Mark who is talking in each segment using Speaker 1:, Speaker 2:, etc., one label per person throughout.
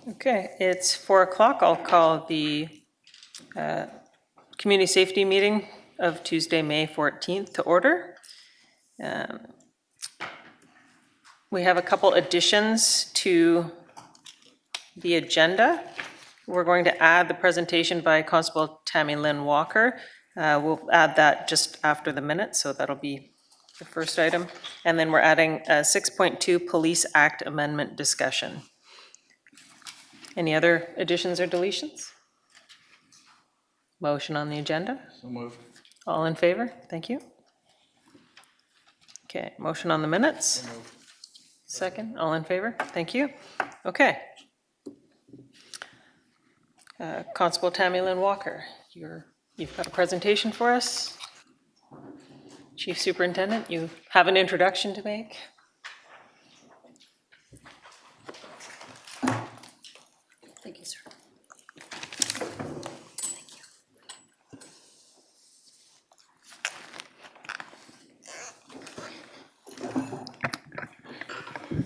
Speaker 1: Okay, it's 4 o'clock. I'll call the community safety meeting of Tuesday, May 14th to order. We have a couple additions to the agenda. We're going to add the presentation by Constable Tammy Lynn Walker. We'll add that just after the minute, so that'll be the first item. And then we're adding a 6.2 Police Act Amendment discussion. Any other additions or deletions? Motion on the agenda?
Speaker 2: So moved.
Speaker 1: All in favor? Thank you. Okay, motion on the minutes?
Speaker 2: So moved.
Speaker 1: Second, all in favor? Thank you. Okay. Constable Tammy Lynn Walker, you've got a presentation for us. Chief Superintendent, you have an introduction to make.
Speaker 3: Thank you, sir.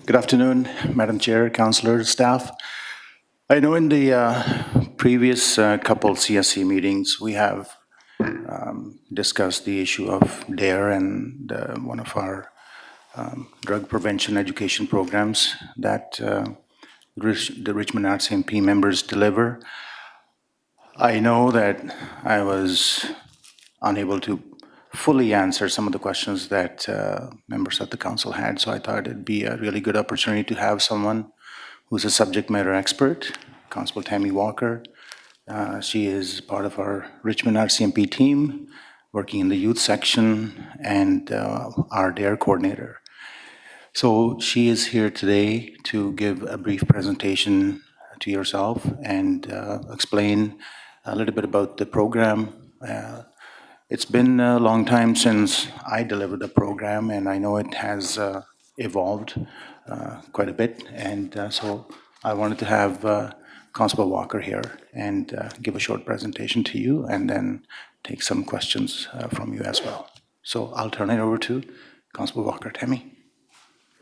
Speaker 2: Good afternoon, Madam Chair, Councillors, staff. I know in the previous couple CSC meetings, we have discussed the issue of DARE and one of our drug prevention education programs that the Richmond RCMP members deliver. I know that I was unable to fully answer some of the questions that members of the council had, so I thought it'd be a really good opportunity to have someone who's a subject matter expert, Constable Tammy Walker. She is part of our Richmond RCMP team, working in the youth section, and our DARE coordinator. So she is here today to give a brief presentation to yourself and explain a little bit about the program. It's been a long time since I delivered a program, and I know it has evolved quite a bit. And so I wanted to have Constable Walker here and give a short presentation to you and then take some questions from you as well. So I'll turn it over to Constable Walker. Tammy.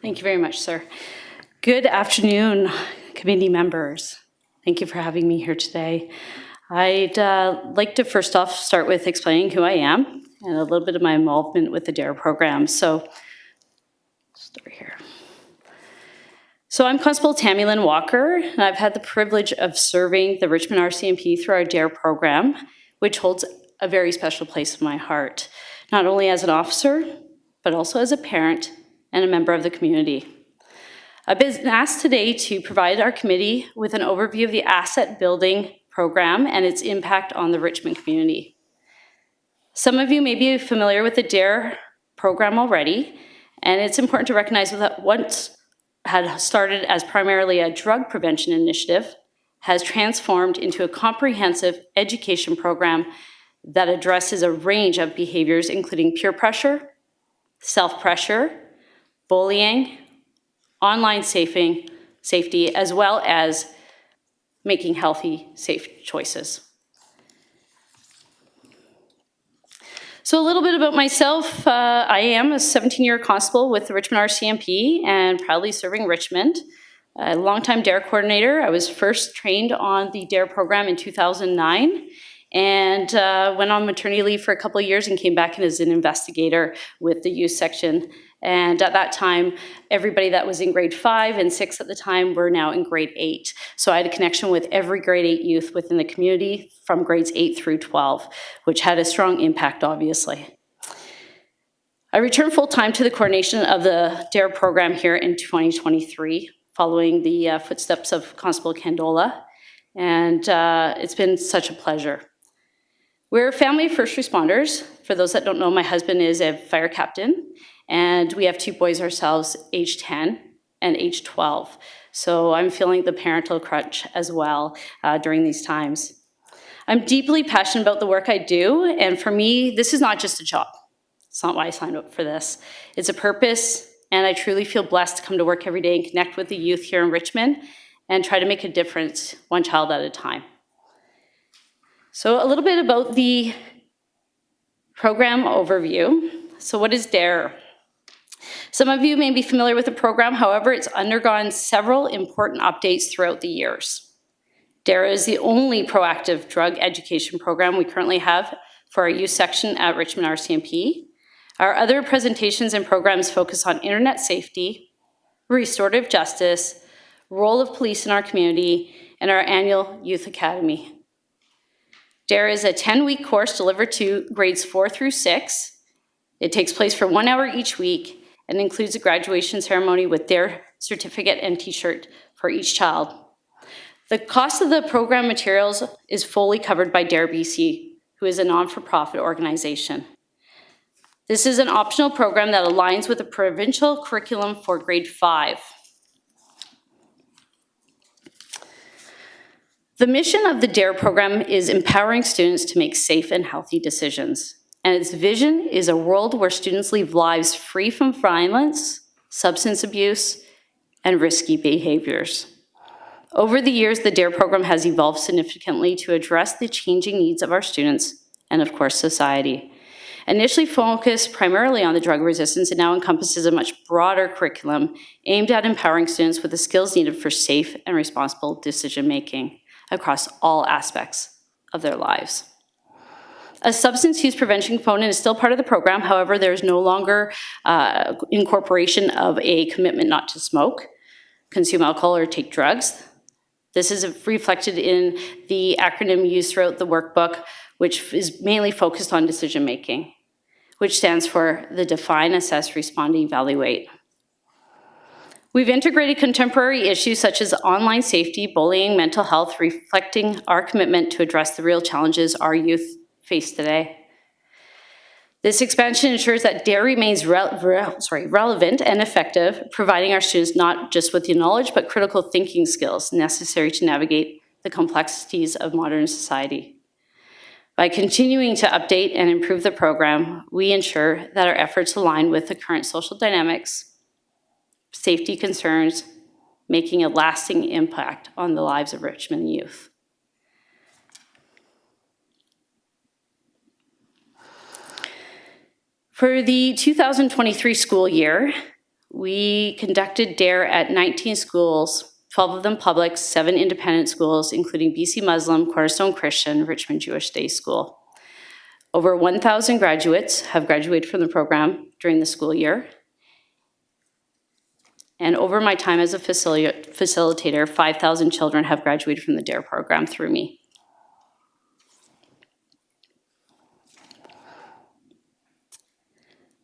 Speaker 3: Thank you very much, sir. Good afternoon, committee members. Thank you for having me here today. I'd like to first off start with explaining who I am and a little bit of my involvement with the DARE program. So, start here. So I'm Constable Tammy Lynn Walker, and I've had the privilege of serving the Richmond RCMP through our DARE program, which holds a very special place in my heart, not only as an officer, but also as a parent and a member of the community. I've been asked today to provide our committee with an overview of the asset building program and its impact on the Richmond community. Some of you may be familiar with the DARE program already, and it's important to recognize that once had started as primarily a drug prevention initiative, has transformed into a comprehensive education program that addresses a range of behaviors, including peer pressure, self-pressure, bullying, online safety, as well as making healthy, safe choices. So a little bit about myself. I am a 17-year constable with the Richmond RCMP and proudly serving Richmond. A longtime DARE coordinator. I was first trained on the DARE program in 2009 and went on maternity leave for a couple of years and came back as an investigator with the youth section. And at that time, everybody that was in grade 5 and 6 at the time were now in grade 8. So I had a connection with every grade 8 youth within the community from grades 8 through 12, which had a strong impact, obviously. I returned full-time to the coordination of the DARE program here in 2023, following the footsteps of Constable Candola, and it's been such a pleasure. We're a family of first responders. For those that don't know, my husband is a fire captain, and we have 2 boys ourselves, age 10 and age 12. So I'm feeling the parental crunch as well during these times. I'm deeply passionate about the work I do, and for me, this is not just a job. It's not why I signed up for this. It's a purpose, and I truly feel blessed to come to work every day and connect with the youth here in Richmond and try to make a difference one child at a time. So a little bit about the program overview. So what is DARE? Some of you may be familiar with the program, however, it's undergone several important updates throughout the years. DARE is the only proactive drug education program we currently have for our youth section at Richmond RCMP. Our other presentations and programs focus on internet safety, restorative justice, role of police in our community, and our annual Youth Academy. DARE is a 10-week course delivered to grades 4 through 6. It takes place for 1 hour each week and includes a graduation ceremony with DARE certificate and t-shirt for each child. The cost of the program materials is fully covered by DARE BC, who is a non-for-profit organization. This is an optional program that aligns with the provincial curriculum for grade 5. The mission of the DARE program is empowering students to make safe and healthy decisions. And its vision is a world where students live lives free from violence, substance abuse, and risky behaviors. Over the years, the DARE program has evolved significantly to address the changing needs of our students and, of course, society. Initially focused primarily on the drug resistance, it now encompasses a much broader curriculum aimed at empowering students with the skills needed for safe and responsible decision-making across all aspects of their lives. A substance use prevention component is still part of the program. However, there is no longer incorporation of a commitment not to smoke, consume alcohol, or take drugs. This is reflected in the acronym used throughout the workbook, which is mainly focused on decision-making, which stands for the Define, Assess, Respond, Evaluate. We've integrated contemporary issues such as online safety, bullying, mental health, reflecting our commitment to address the real challenges our youth face today. This expansion ensures that DARE remains relevant and effective, providing our students not just with the knowledge, but critical thinking skills necessary to navigate the complexities of modern society. By continuing to update and improve the program, we ensure that our efforts align with the current social dynamics, safety concerns, making a lasting impact on the lives of Richmond youth. For the 2023 school year, we conducted DARE at 19 schools, 12 of them public, 7 independent schools, including BC Muslim, Cornerstone Christian, Richmond Jewish Day School. Over 1,000 graduates have graduated from the program during the school year. And over my time as a facilitator, 5,000 children have graduated from the DARE program through me.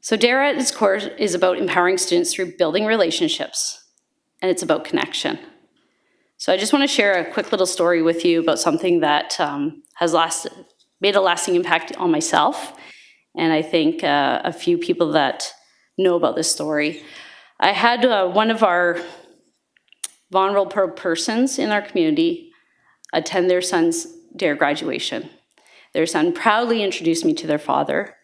Speaker 3: So DARE at its core is about empowering students through building relationships, and it's about connection. So I just want to share a quick little story with you about something that has made a lasting impact on myself, and I think a few people that know about this story. I had one of our vulnerable persons in our community attend their son's DARE graduation. Their son proudly introduced me to their father,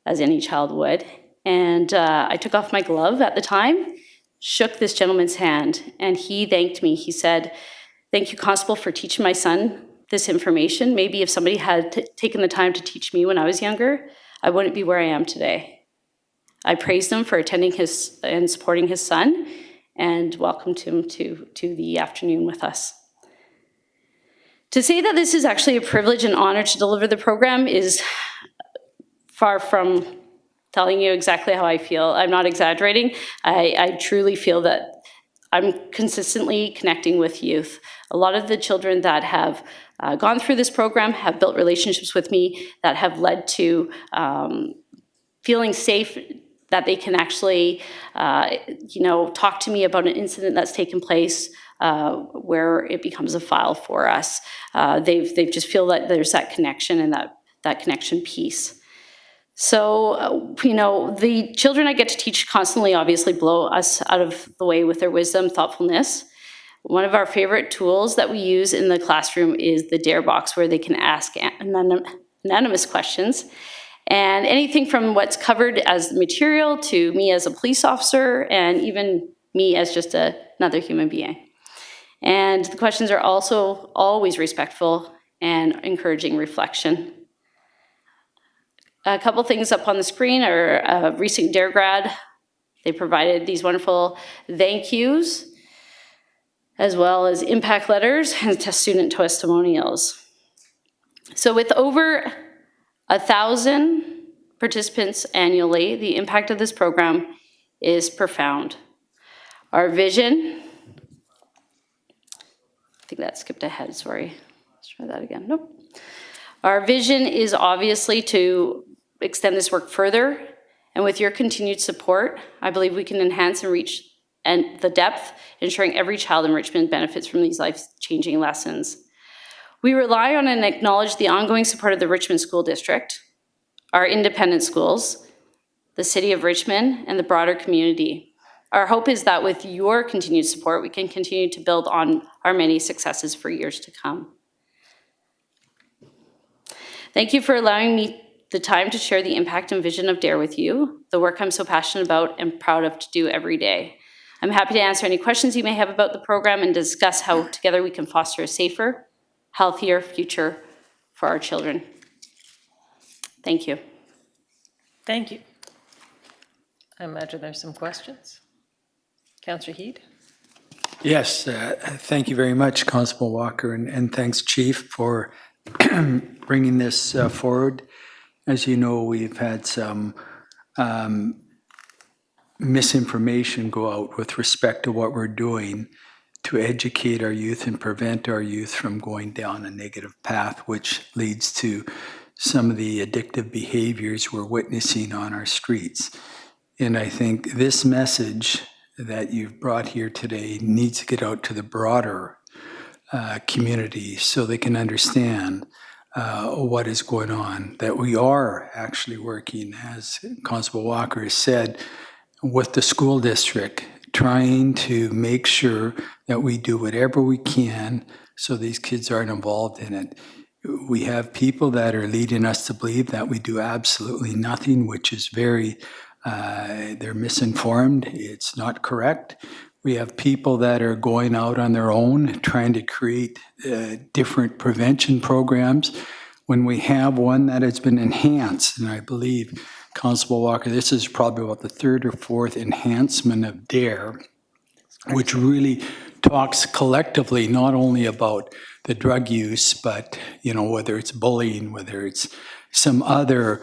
Speaker 3: as any child would. And I took off my glove at the time, shook this gentleman's hand, and he thanked me. He said, "Thank you, Constable, for teaching my son this information. Maybe if somebody had taken the time to teach me when I was younger, I wouldn't be where I am today." I praised him for attending and supporting his son, and welcomed him to the afternoon with us. To say that this is actually a privilege and honor to deliver the program is far from telling you exactly how I feel. I'm not exaggerating. I truly feel that I'm consistently connecting with youth. A lot of the children that have gone through this program have built relationships with me that have led to feeling safe, that they can actually talk to me about an incident that's taken place where it becomes a file for us. They just feel that there's that connection and that connection piece. So, the children I get to teach constantly obviously blow us out of the way with their wisdom, thoughtfulness. One of our favorite tools that we use in the classroom is the DARE box, where they can ask anonymous questions. And anything from what's covered as material to me as a police officer, and even me as just another human being. And the questions are also always respectful and encouraging reflection. A couple things up on the screen are a recent DARE grad They provided these wonderful thank yous, as well as impact letters and student testimonials. So with over 1,000 participants annually, the impact of this program is profound. Our vision, I think that skipped ahead, sorry. Let's try that again, nope. Our vision is obviously to extend this work further, and with your continued support, I believe we can enhance and reach the depth, ensuring every child in Richmond benefits from these life-changing lessons. We rely on and acknowledge the ongoing support of the Richmond School District, our independent schools, the City of Richmond, and the broader community. Our hope is that with your continued support, we can continue to build on our many successes for years to come. Thank you for allowing me the time to share the impact and vision of DARE with you, the work I'm so passionate about and proud of to do every day. I'm happy to answer any questions you may have about the program and discuss how together we can foster a safer, healthier future for our children. Thank you.
Speaker 1: Thank you. I imagine there's some questions. Councillor Heed?
Speaker 4: Yes, thank you very much, Constable Walker, and thanks, Chief, for bringing this forward. As you know, we've had some misinformation go out with respect to what we're doing to educate our youth and prevent our youth from going down a negative path, which leads to some of the addictive behaviors we're witnessing on our streets. And I think this message that you've brought here today needs to get out to the broader community so they can understand what is going on, that we are actually working, as Constable Walker has said, with the school district, trying to make sure that we do whatever we can so these kids aren't involved in it. We have people that are leading us to believe that we do absolutely nothing, which is very, they're misinformed. It's not correct. We have people that are going out on their own, trying to create different prevention programs. When we have one that has been enhanced, and I believe, Constable Walker, this is probably about the third or fourth enhancement of DARE, which really talks collectively not only about the drug use, but whether it's bullying, whether it's some other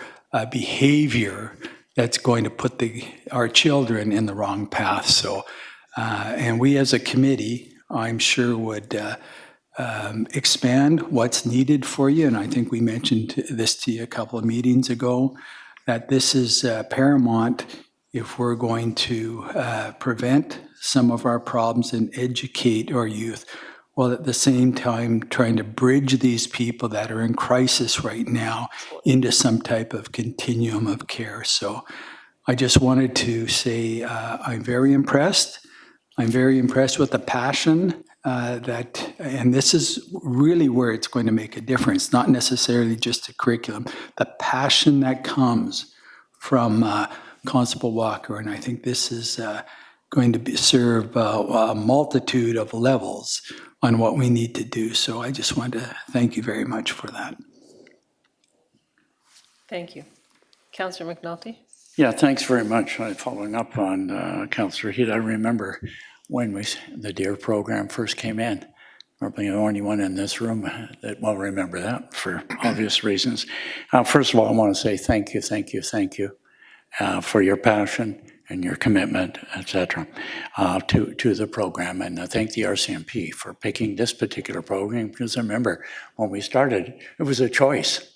Speaker 4: behavior that's going to put our children in the wrong path. So, and we as a committee, I'm sure would expand what's needed for you. And I think we mentioned this to you a couple of meetings ago, that this is paramount if we're going to prevent some of our problems and educate our youth, while at the same time trying to bridge these people that are in crisis right now into some type of continuum of care. So I just wanted to say I'm very impressed. I'm very impressed with the passion and this is really where it's going to make a difference, not necessarily just the curriculum, the passion that comes from Constable Walker. And I think this is going to serve a multitude of levels on what we need to do. So I just wanted to thank you very much for that.
Speaker 1: Thank you. Councillor McNulty?
Speaker 5: Yeah, thanks very much. Following up on Councillor Heed, I remember when the DARE program first came in. Probably the only one in this room that will remember that for obvious reasons. First of all, I want to say thank you for your passion and your commitment, etc., to the program. And I thank the RCMP for picking this particular program, because I remember when we started, it was a choice,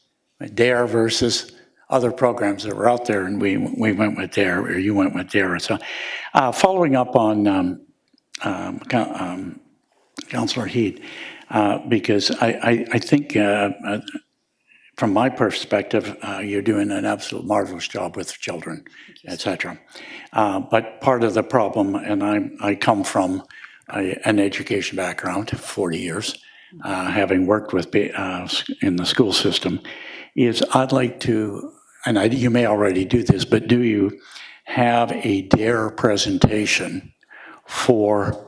Speaker 5: DARE versus other programs that were out there, and we went with DARE, or you went with DARE. So following up on Councillor Heed, because I think from my perspective, you're doing an absolute marvelous job with children, etc. But part of the problem, and I come from an education background, 40 years, having worked with in the school system, is I'd like to, and you may already do this, but do you have a DARE presentation for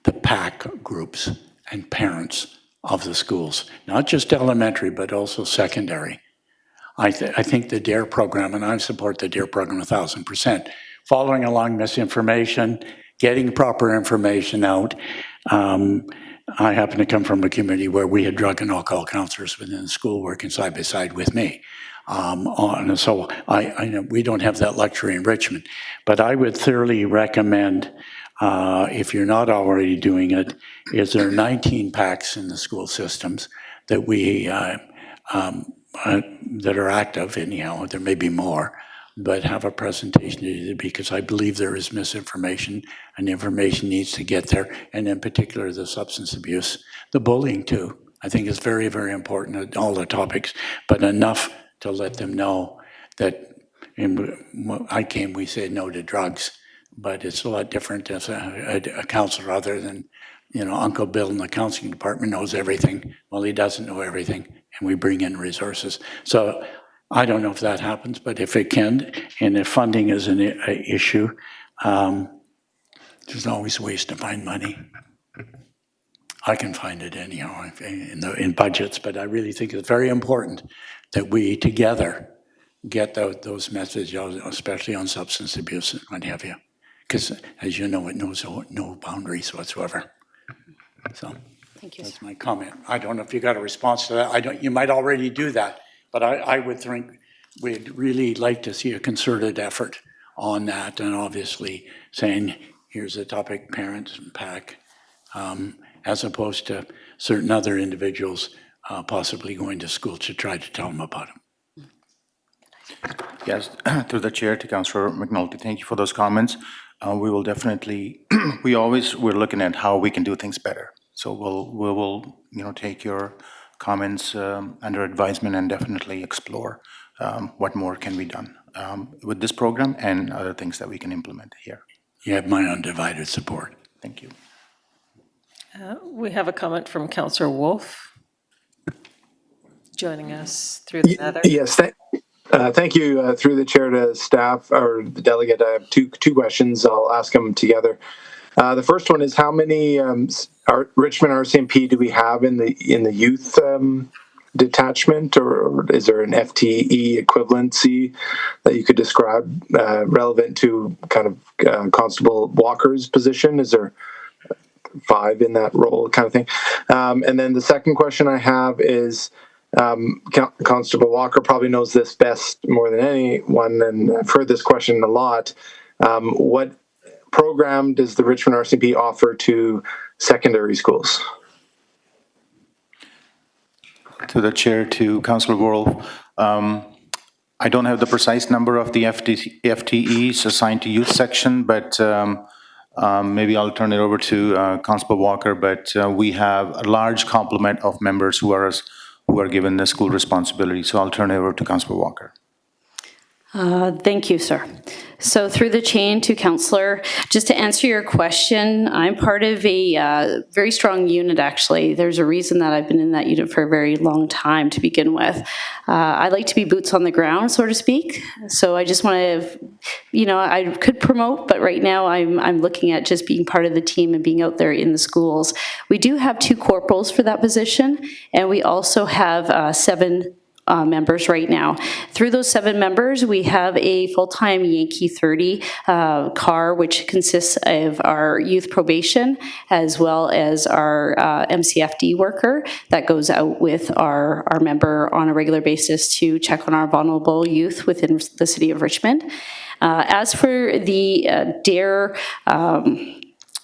Speaker 5: the PAC groups and parents of the schools, not just elementary, but also secondary? I think the DARE program, and I support the DARE program 1,000%, following along misinformation, getting proper information out. I happen to come from a community where we had drug and alcohol counselors within the school working side by side with me. So I know we don't have that luxury in Richmond, but I would thoroughly recommend, if you're not already doing it, is there 19 packs in the school systems that we that are active. Anyhow, there may be more, but have a presentation because I believe there is misinformation and information needs to get there, and in particular the substance abuse, the bullying too. I think it's very, very important at all the topics, but enough to let them know that we say no to drugs, but it's a lot different as a counselor other than, Uncle Bill in the counseling department knows everything. Well, he doesn't know everything, and we bring in resources. So I don't know if that happens, but if it can, and if funding is an issue, there's always ways to find money. I can find it anyhow in budgets, but I really think it's very important that we together get those messages, especially on substance abuse and what have you. Because as you know, it knows no boundaries whatsoever. So
Speaker 3: Thank you,
Speaker 5: that's
Speaker 3: sir.
Speaker 5: my comment. I don't know if you got a response to that. You might already do that, but I would think we'd really like to see a concerted effort on that, and obviously saying, here's a topic, parents and PAC, as opposed to certain other individuals possibly going to school to try to tell them about it.
Speaker 2: Yes, through the chair to Councillor McNulty, thank you for those comments. We will definitely, we're looking at how we can do things better. So we will, take your comments under advisement and definitely explore what more can be done with this program and other things that we can implement here.
Speaker 5: You have my undivided support.
Speaker 2: Thank you.
Speaker 1: We have a comment from Councillor Wolf, joining us through the nether.
Speaker 6: Yes, thank you. Through the chair to staff or the delegate, I have two questions. I'll ask them together. The first one is, how many Richmond RCMP do we have in the youth detachment, or is there an FTE equivalency that you could describe relevant to kind of Constable Walker's position? Is there 5 in that role, kind of thing? And then the second question I have is, Constable Walker probably knows this best more than anyone, and I've heard this question a lot. What program does the Richmond RCMP offer to secondary schools?
Speaker 2: To the chair to Councillor Worrell, I don't have the precise number of the FTEs assigned to youth section, but maybe I'll turn it over to Constable Walker. But we have a large complement of members who are given the school responsibility. So I'll turn it over to Constable Walker.
Speaker 3: Thank you, sir. So through the chain to Councillor, just to answer your question, I'm part of a very strong unit, actually. There's a reason that I've been in that unit for a very long time to begin with. I like to be boots on the ground, so to speak. So I just want to, I could promote, but right now I'm looking at just being part of the team and being out there in the schools. We do have 2 corporals for that position, and we also have 7 members right now. Through those 7 members, we have a full-time Yankee 30 car, which consists of our youth probation as well as our MCFD worker that goes out with our member on a regular basis to check on our vulnerable youth within the city of Richmond. As for the DARE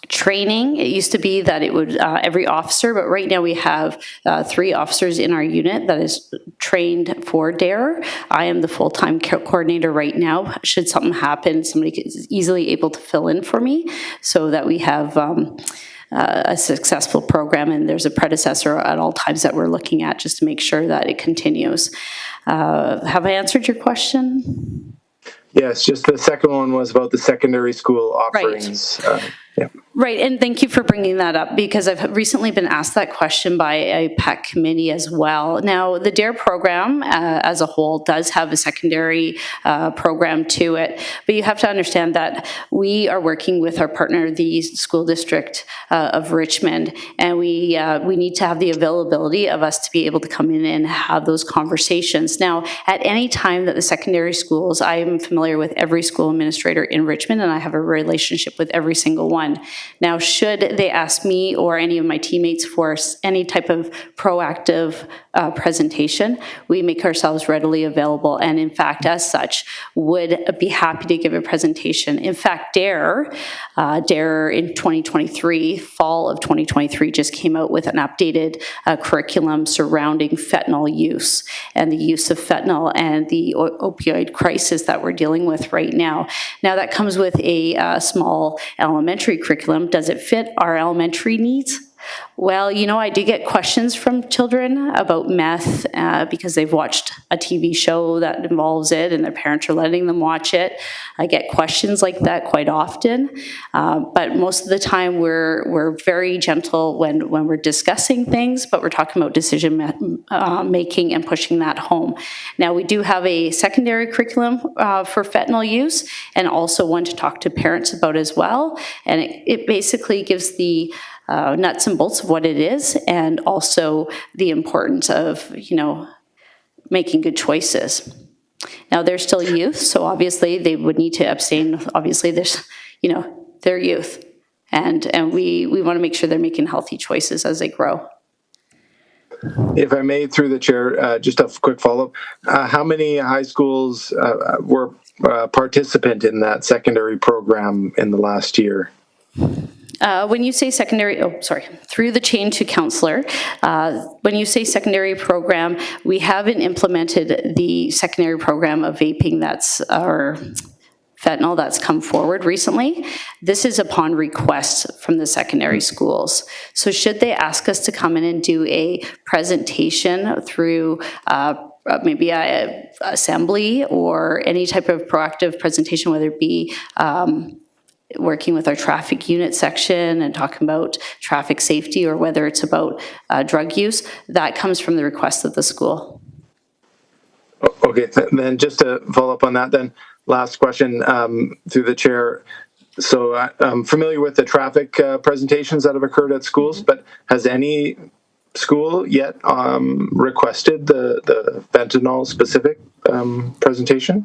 Speaker 3: training, it used to be that it would every officer, but right now we have 3 officers in our unit that is trained for DARE. I am the full-time coordinator right now. Should something happen, somebody is easily able to fill in for me so that we have a successful program, and there's a predecessor at all times that we're looking at just to make sure that it continues. Have I answered your question?
Speaker 6: Yes, just the second one was about the secondary school offerings.
Speaker 3: Right.
Speaker 6: Yeah.
Speaker 3: Right, and thank you for bringing that up, because I've recently been asked that question by a PEC committee as well. Now, the DARE program as a whole does have a secondary program to it, but you have to understand that we are working with our partner, the School District of Richmond, and we need to have the availability of us to be able to come in and have those conversations. Now, at any time that the secondary schools, I am familiar with every school administrator in Richmond, and I have a relationship with every single one. Now, should they ask me or any of my teammates for any type of proactive presentation, we make ourselves readily available, and in fact, as such, would be happy to give a presentation. In fact, DARE in 2023, fall of 2023, just came out with an updated curriculum surrounding fentanyl use and the use of fentanyl and the opioid crisis that we're dealing with right now. Now, that comes with a small elementary curriculum. Does it fit our elementary needs? Well, you know, I do get questions from children about meth because they've watched a TV show that involves it and their parents are letting them watch it. I get questions like that quite often, but most of the time we're very gentle when we're discussing things, but we're talking about decision making and pushing that home. Now, we do have a secondary curriculum for fentanyl use, and also one to talk to parents about as well, and it basically gives the nuts and bolts of what it is, and also the importance of, you know, making good choices. Now, they're still youth, so obviously they would need to abstain. Obviously, there's, you know, they're youth, and we want to make sure they're making healthy choices as they grow.
Speaker 6: If I may, through the chair, just a quick follow-up. How many high schools were participant in that secondary program in the last year?
Speaker 3: When you say secondary, through the chain to counselor, when you say secondary program, we haven't implemented the secondary program of vaping or fentanyl that's come forward recently. This is upon request from the secondary schools. So should they ask us to come in and do a presentation through maybe a assembly or any type of proactive presentation, whether it be working with our traffic unit section and talking about traffic safety, or whether it's about drug use, that comes from the request of the school.
Speaker 6: Okay, then just to follow up on that, then last question through the chair. So I'm familiar with the traffic presentations that have occurred at schools, but has any school yet requested the fentanyl specific presentation?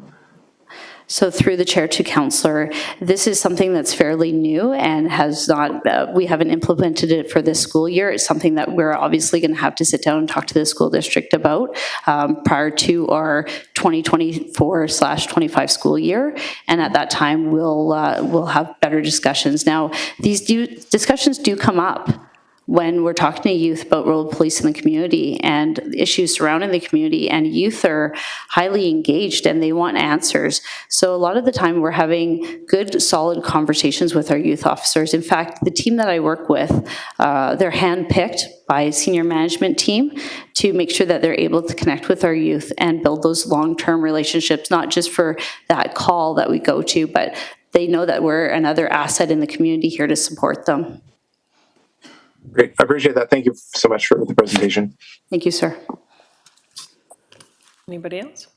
Speaker 3: So through the chair to counselor, this is something that's fairly new and has not, we haven't implemented it for this school year. It's something that we're obviously going to have to sit down and talk to the school district about prior to our 2024/25 school year. And at that time, we'll have better discussions. Now, these discussions do come up when we're talking to youth about role of police in the community and issues surrounding the community, and youth are highly engaged and they want answers. So a lot of the time we're having good, solid conversations with our youth officers. In fact, the team that I work with, they're handpicked by a senior management team to make sure that they're able to connect with our youth and build those long-term relationships, not just for that call that we go to, but they know that we're another asset in the community here to support them.
Speaker 6: Great, I appreciate that. Thank you so much for the presentation.
Speaker 3: Thank you, sir.
Speaker 1: Anybody else?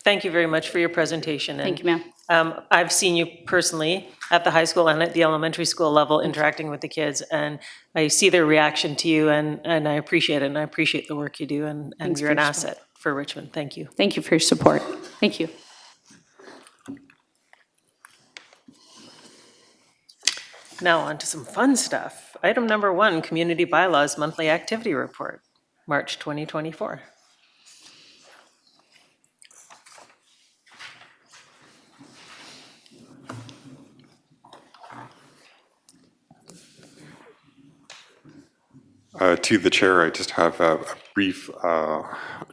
Speaker 1: Thank you very much for your presentation.
Speaker 3: Thank you, ma'am.
Speaker 1: I've seen you personally at the high school and at the elementary school level interacting with the kids, and I see their reaction to you, and I appreciate it, and I appreciate the work you do, and you're an asset for Richmond. Thank you.
Speaker 3: Thank you for your support. Thank you.
Speaker 1: Now on to some fun stuff. Item number 1, Community Bylaws Monthly Activity Report, March 2024.
Speaker 7: To the chair, I just have a brief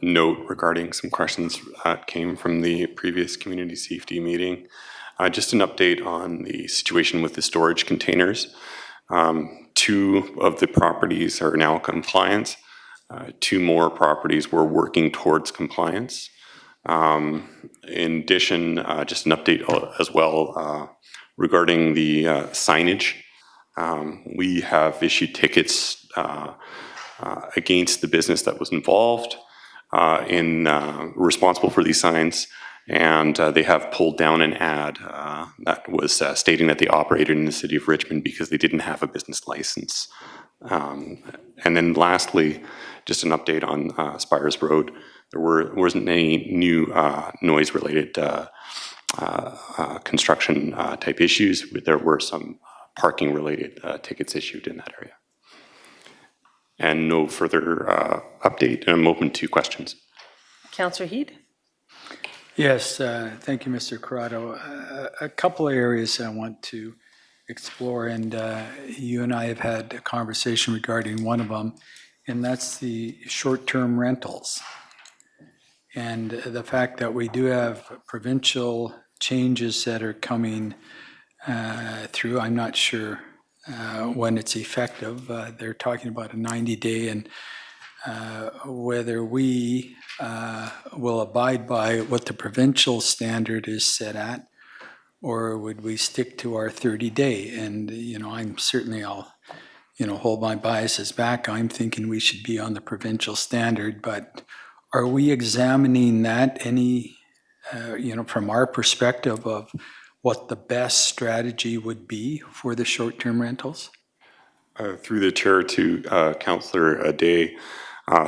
Speaker 7: note regarding some questions that came from the previous community safety meeting. Just an update on the situation with the storage containers. 2 of the properties are now compliant. 2 more properties we're working towards compliance. In addition, just an update as well regarding the signage We have issued tickets against the business that was involved responsible for these signs, and they have pulled down an ad that was stating that they operated in the city of Richmond because they didn't have a business license. And then lastly, just an update on Spires Road. There wasn't any new noise-related construction type issues. There were some parking-related tickets issued in that area. And no further update, and I'm open to questions.
Speaker 1: Councillor Heed?
Speaker 4: Yes, thank you, Mr. Corrado. A couple of areas I want to explore, and you and I have had a conversation regarding one of them, and that's the short-term rentals. And the fact that we do have provincial changes that are coming through, I'm not sure when it's effective. They're talking about a 90-day, and whether we will abide by what the provincial standard is set at, or would we stick to our 30-day? And, I'm certainly, I'll, hold my biases back. I'm thinking we should be on the provincial standard, but are we examining that any, from our perspective of what the best strategy would be for the short-term rentals?
Speaker 7: Through the chair to Councillor Day,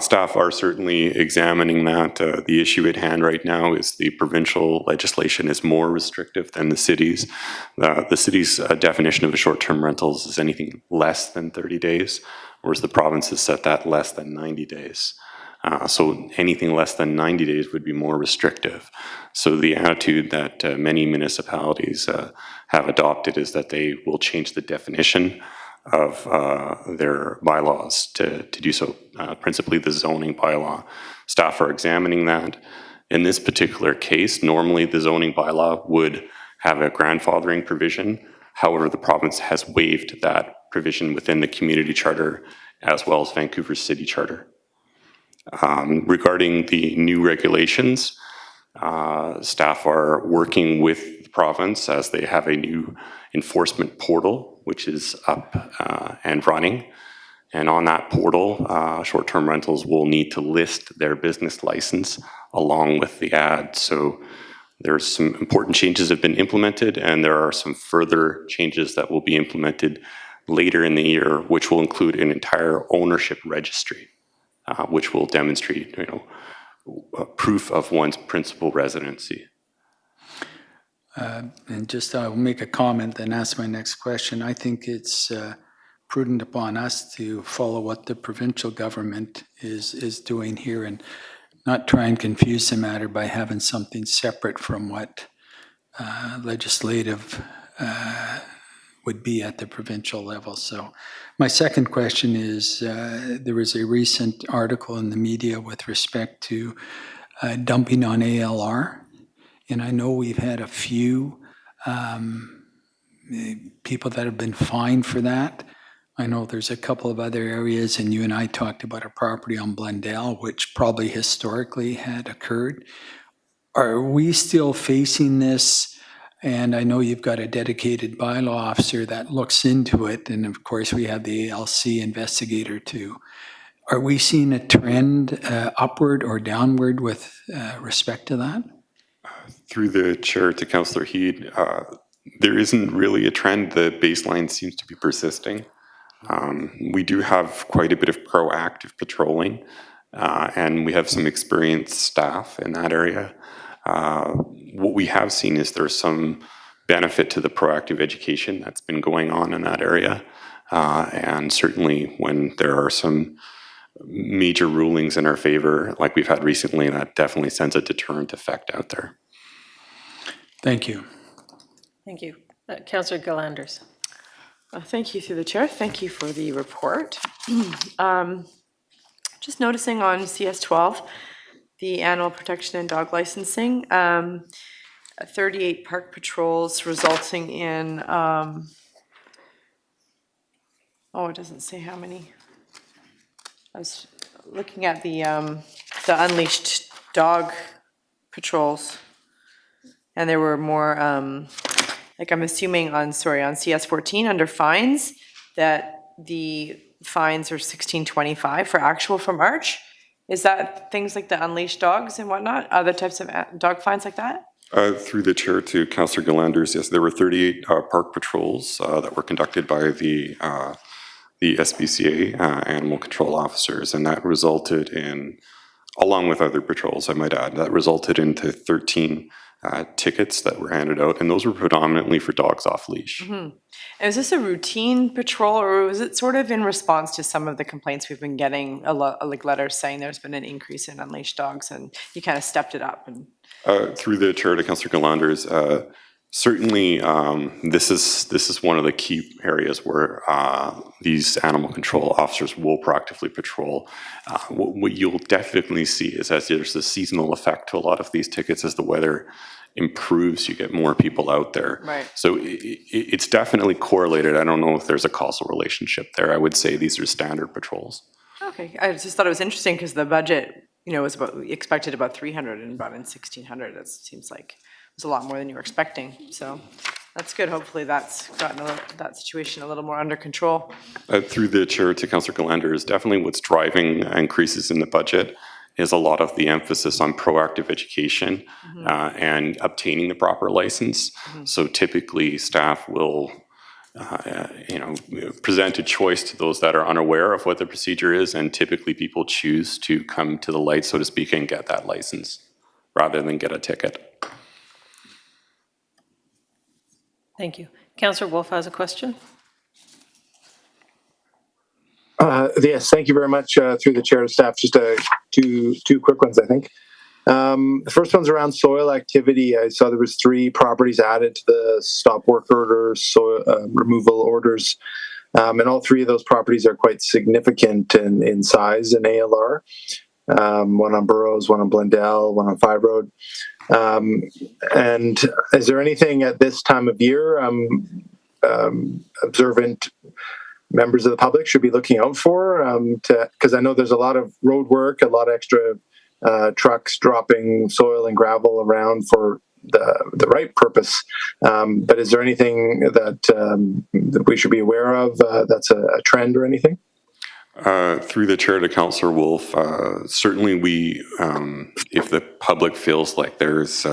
Speaker 7: staff are certainly examining that. The issue at hand right now is the provincial legislation is more restrictive than the city's. The city's definition of a short-term rentals is anything less than 30 days, whereas the province has set that less than 90 days. So anything less than 90 days would be more restrictive. So the attitude that many municipalities have adopted is that they will change the definition of their bylaws to do so, principally the zoning bylaw. Staff are examining that. In this particular case, normally the zoning bylaw would have a grandfathering provision. However, the province has waived that provision within the community charter as well as Vancouver City Charter. Regarding the new regulations, staff are working with the province as they have a new enforcement portal, which is up and running. And on that portal, short-term rentals will need to list their business license along with the ad. So there's some important changes that have been implemented, and there are some further changes that will be implemented later in the year, which will include an entire ownership registry. Which will demonstrate, proof of one's principal residency.
Speaker 4: And just I'll make a comment, then ask my next question. I think it's prudent upon us to follow what the provincial government is doing here and not try and confuse the matter by having something separate from what legislative would be at the provincial level. So my second question is, there was a recent article in the media with respect to dumping on ALR. And I know we've had a few people that have been fined for that. I know there's a couple of other areas, and you and I talked about a property on Blundell, which probably historically had occurred. Are we still facing this? And I know you've got a dedicated bylaw officer that looks into it. And of course, we have the ALC investigator too. Are we seeing a trend upward or downward with respect to that?
Speaker 7: Through the chair to Councillor Heed, there isn't really a trend. The baseline seems to be persisting. We do have quite a bit of proactive patrolling, and we have some experienced staff in that area. What we have seen is there's some benefit to the proactive education that's been going on in that area. And certainly when there are some major rulings in our favor, like we've had recently, that definitely sends a deterrent effect out there.
Speaker 4: Thank you.
Speaker 1: Thank you. Councillor Gillanders.
Speaker 8: Thank you through the chair. Thank you for the report. Just noticing on CS12, the animal protection and dog licensing, 38 park patrols resulting in, it doesn't say how many. I was looking at the unleashed dog patrols, and there were more, I'm assuming on CS14 under fines, that the fines are $16.25 for actual for March. Is that things like the unleashed dogs and whatnot, other types of dog fines like that?
Speaker 7: Through the chair to Councillor Galanders, yes, there were 38 park patrols that were conducted by the SPCA animal control officers, and that resulted in, along with other patrols, I might add, that resulted into 13 tickets that were handed out, and those were predominantly for dogs off leash.
Speaker 8: And is this a routine patrol, or was it sort of in response to some of the complaints we've been getting, like letters saying there's been an increase in unleashed dogs, and you kind of stepped it up? And
Speaker 7: Through the chair to Councillor Galanders, certainly this is one of the key areas where these animal control officers will proactively patrol. What you'll definitely see is as there's a seasonal effect to a lot of these tickets as the weather improves, you get more people out there.
Speaker 8: Right.
Speaker 7: So it's definitely correlated. I don't know if there's a causal relationship there. I would say these are standard patrols.
Speaker 8: okay, I just thought it was interesting because the budget, was about, we expected about 300 and brought in 1,600. It seems like it was a lot more than you were expecting. So that's good. Hopefully that's gotten that situation a little more under control.
Speaker 7: Through the chair to Councillor Galanders, definitely what's driving increases in the budget is a lot of the emphasis on proactive education and obtaining the proper license. So typically staff will present a choice to those that are unaware of what the procedure is, and typically people choose to come to the light, so to speak, and get that license rather than get a ticket.
Speaker 1: Thank you. Councillor Wolf has a question.
Speaker 6: Yes, thank you very much. Through the chair to staff, just two quick ones, I think. The first one's around soil activity. I saw there was 3 properties added to the stop work orders, soil removal orders, and all 3 of those properties are quite significant in size and ALR. One on Burroughs, one on Blundell, one on Five Road. And is there anything at this time of year observant members of the public should be looking out for? Because I know there's a lot of road work, a lot of extra trucks dropping soil and gravel around for the right purpose. But is there anything that we should be aware of that's a trend or anything?
Speaker 7: Through the chair to Councillor Wolf, certainly we, if the public feels like there's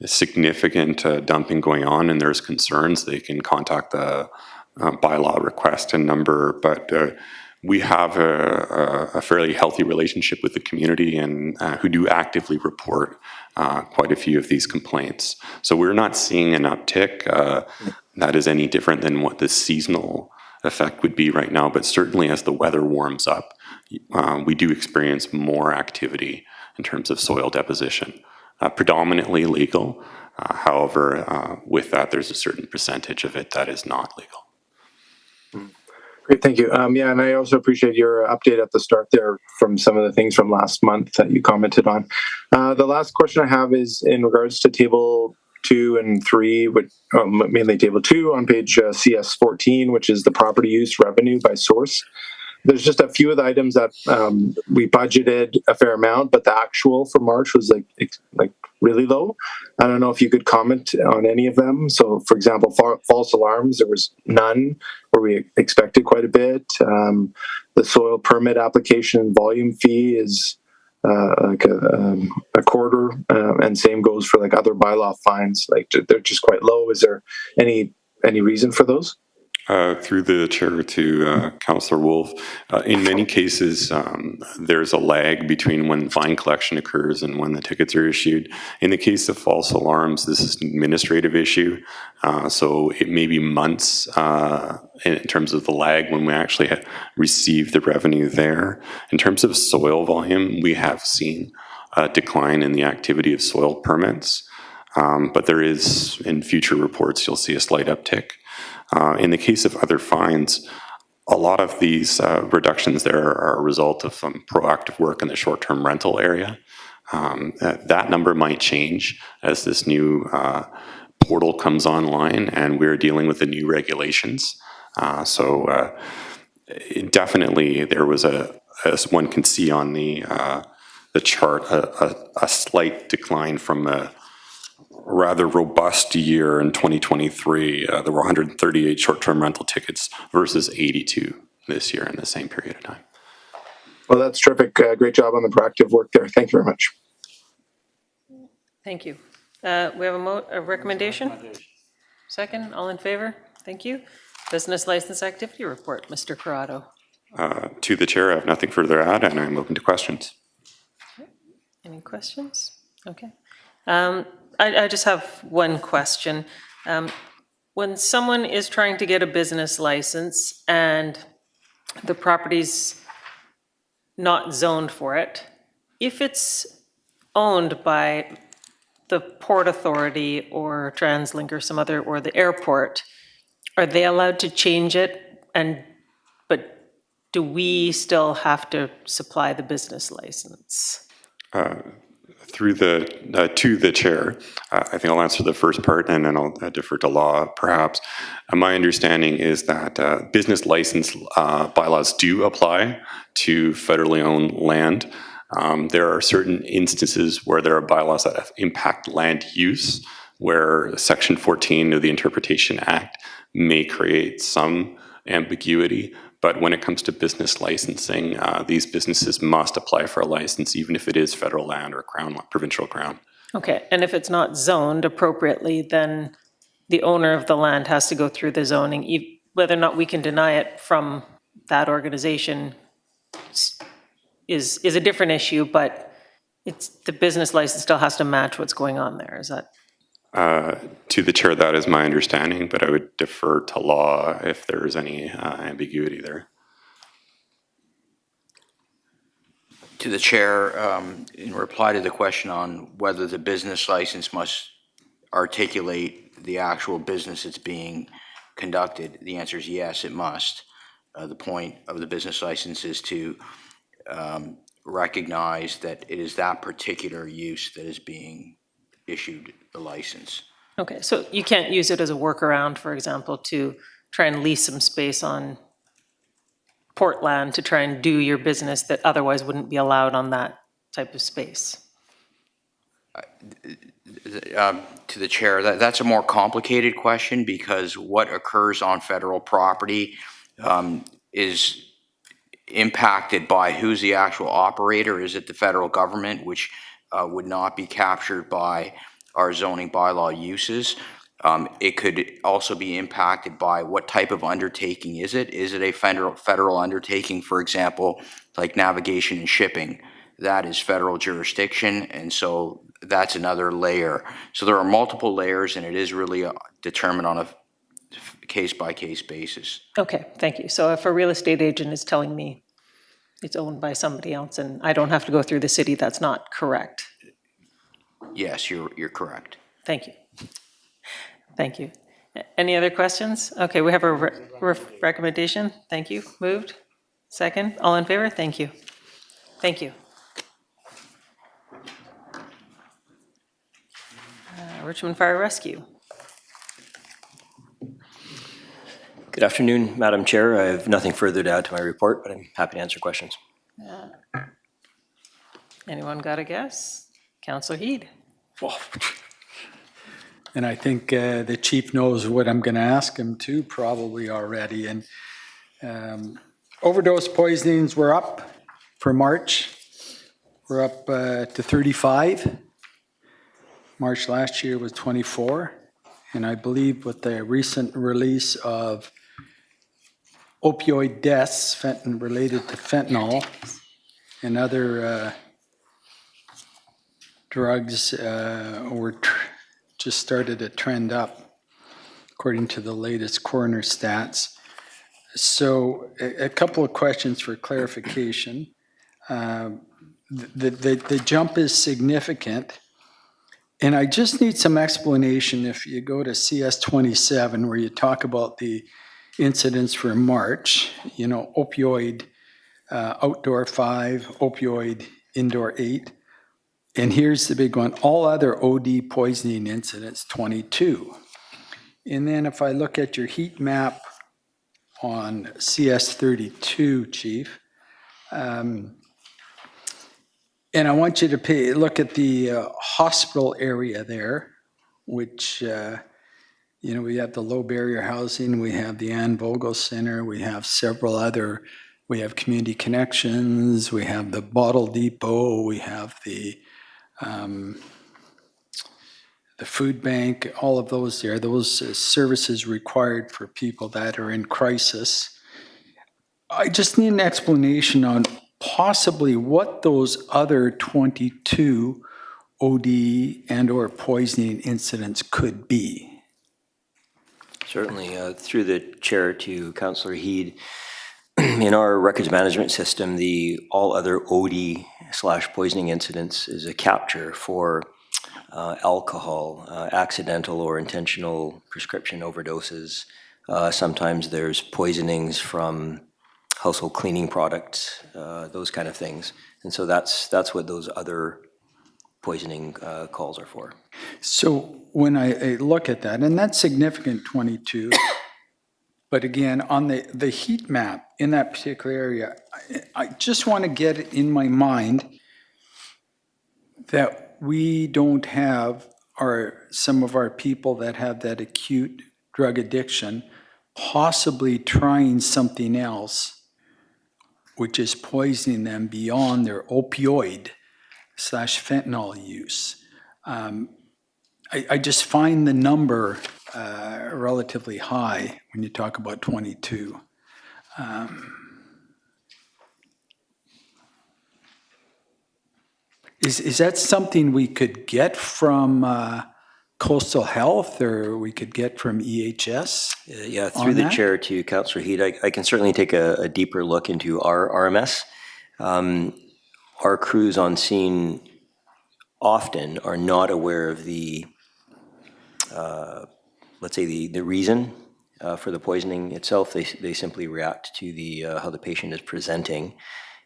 Speaker 7: significant dumping going on and there's concerns, they can contact the bylaw request and number, but we have a fairly healthy relationship with the community and who do actively report quite a few of these complaints. So we're not seeing an uptick that is any different than what the seasonal effect would be right now, but certainly as the weather warms up, we do experience more activity in terms of soil deposition, predominantly legal. However, with that, there's a certain percentage of it that is not legal.
Speaker 6: Great, thank you. Yeah, and I also appreciate your update at the start there from some of the things from last month that you commented on. The last question I have is in regards to table 2 and 3, which, mainly table 2 on page CS 14, which is the property use revenue by source. There's just a few of the items that we budgeted a fair amount, but the actual for March was like really low. I don't know if you could comment on any of them. So, for example, false alarms, there was none, where we expected quite a bit. The soil permit application volume fee is like a quarter, and same goes for like other bylaw fines. Like they're just quite low. Is there any reason for those?
Speaker 7: Through the chair to Councillor Wolf, in many cases, there's a lag between when fine collection occurs and when the tickets are issued. In the case of false alarms, this is an administrative issue, so it may be months in terms of the lag when we actually receive the revenue there. In terms of soil volume, we have seen a decline in the activity of soil permits, but there is, in future reports, you'll see a slight uptick. In the case of other fines, a lot of these reductions there are a result of some proactive work in the short-term rental area. That number might change as this new portal comes online and we're dealing with the new regulations. So definitely there was as one can see on the chart, a slight decline from rather robust year in 2023. There were 138 short-term rental tickets versus 82 this year in the same period of time.
Speaker 6: Well, that's terrific. Great job on the proactive work there. Thank you very much.
Speaker 1: Thank you. We have a recommendation? Second, all in favor? Thank you. Business license activity report, Mr. Corrado.
Speaker 7: To the chair, I have nothing further to add, and I'm open to questions.
Speaker 1: Any questions? Okay. I just have one question. When someone is trying to get a business license and the property's not zoned for it, if it's owned by the Port Authority or TransLink or some other, or the airport, are they allowed to change it? But do we still have to supply the business license?
Speaker 7: Through to the chair, I think I'll answer the first part and then I'll defer to law perhaps. My understanding is that business license bylaws do apply to federally owned land. There are certain instances where there are bylaws that impact land use, where Section 14 of the Interpretation Act may create some ambiguity. But when it comes to business licensing, these businesses must apply for a license, even if it is federal land or provincial ground.
Speaker 1: Okay, and if it's not zoned appropriately, then the owner of the land has to go through the zoning. Whether or not we can deny it from that organization is a different issue, but the business license still has to match what's going on there. Is that?
Speaker 7: To the chair, that is my understanding, but I would defer to law if there is any ambiguity there.
Speaker 9: To the chair, in reply to the question on whether the business license must articulate the actual business that's being conducted, the answer is yes, it must. The point of the business license is to recognize that it is that particular use that is being issued the license.
Speaker 1: Okay, so you can't use it as a workaround, for example, to try and lease some space on port land to try and do your business that otherwise wouldn't be allowed on that type of space?
Speaker 9: To the chair, that's a more complicated question because what occurs on federal property is impacted by who's the actual operator. Is it the federal government, which would not be captured by our zoning bylaw uses? It could also be impacted by what type of undertaking is it? Is it a federal undertaking, for example, like navigation and shipping? That is federal jurisdiction, and so that's another layer. So there are multiple layers, and it is really determined on a case-by-case basis.
Speaker 1: Okay, thank you. So if a real estate agent is telling me it's owned by somebody else and I don't have to go through the city, that's not correct?
Speaker 9: Yes, you're correct.
Speaker 1: Thank you. Thank you. Any other questions? Okay, we have a recommendation. Thank you. Moved. Second. All in favor? Thank you. Thank you. Richmond Fire Rescue.
Speaker 10: Good afternoon, Madam Chair. I have nothing further to add to my report, but I'm happy to answer questions.
Speaker 1: Anyone got a guess? Councillor Heed.
Speaker 4: And I think the chief knows what I'm going to ask him too, probably already. And overdose poisonings were up for March. We're up to 35. March last year was 24. And I believe with the recent release of opioid deaths related to fentanyl and other drugs just started to trend up, according to the latest coroner stats. So a couple of questions for clarification. The jump is significant, and I just need some explanation. If you go to CS 27, where you talk about the incidents for March, you know, opioid outdoor 5, opioid indoor 8. And here's the big one, all other OD poisoning incidents, 22. And then if I look at your heat map on CS 32, Chief, and I want you to look at the hospital area there, which, we have the low barrier housing, we have the Ann Vogel Center, we have several other, we have Community Connections, we have the Bottle Depot, we have the food bank, all of those there, those services required for people that are in crisis. I just need an explanation on possibly what those other 22 OD and/or poisoning incidents could be.
Speaker 10: Certainly, through the chair to Councillor Heed, in our records management system, the all other OD/poisoning incidents is a capture for alcohol, accidental or intentional prescription overdoses. Sometimes there's poisonings from household cleaning products, those kind of things. And so that's what those other poisoning calls are for.
Speaker 4: So when I look at that, and that's significant, 22, but again, on the heat map in that particular area, I just want to get it in my mind that we don't have some of our people that have that acute drug addiction possibly trying something else, which is poisoning them beyond their opioid/fentanyl use. I just find the number relatively high when you talk about 22. Is that something we could get from Coastal Health or we could get from EHS?
Speaker 10: Yeah, through the chair to Councillor Heed, I can certainly take a deeper look into our RMS. Our crews on scene often are not aware of the, let's say, the reason for the poisoning itself. They simply react to how the patient is presenting.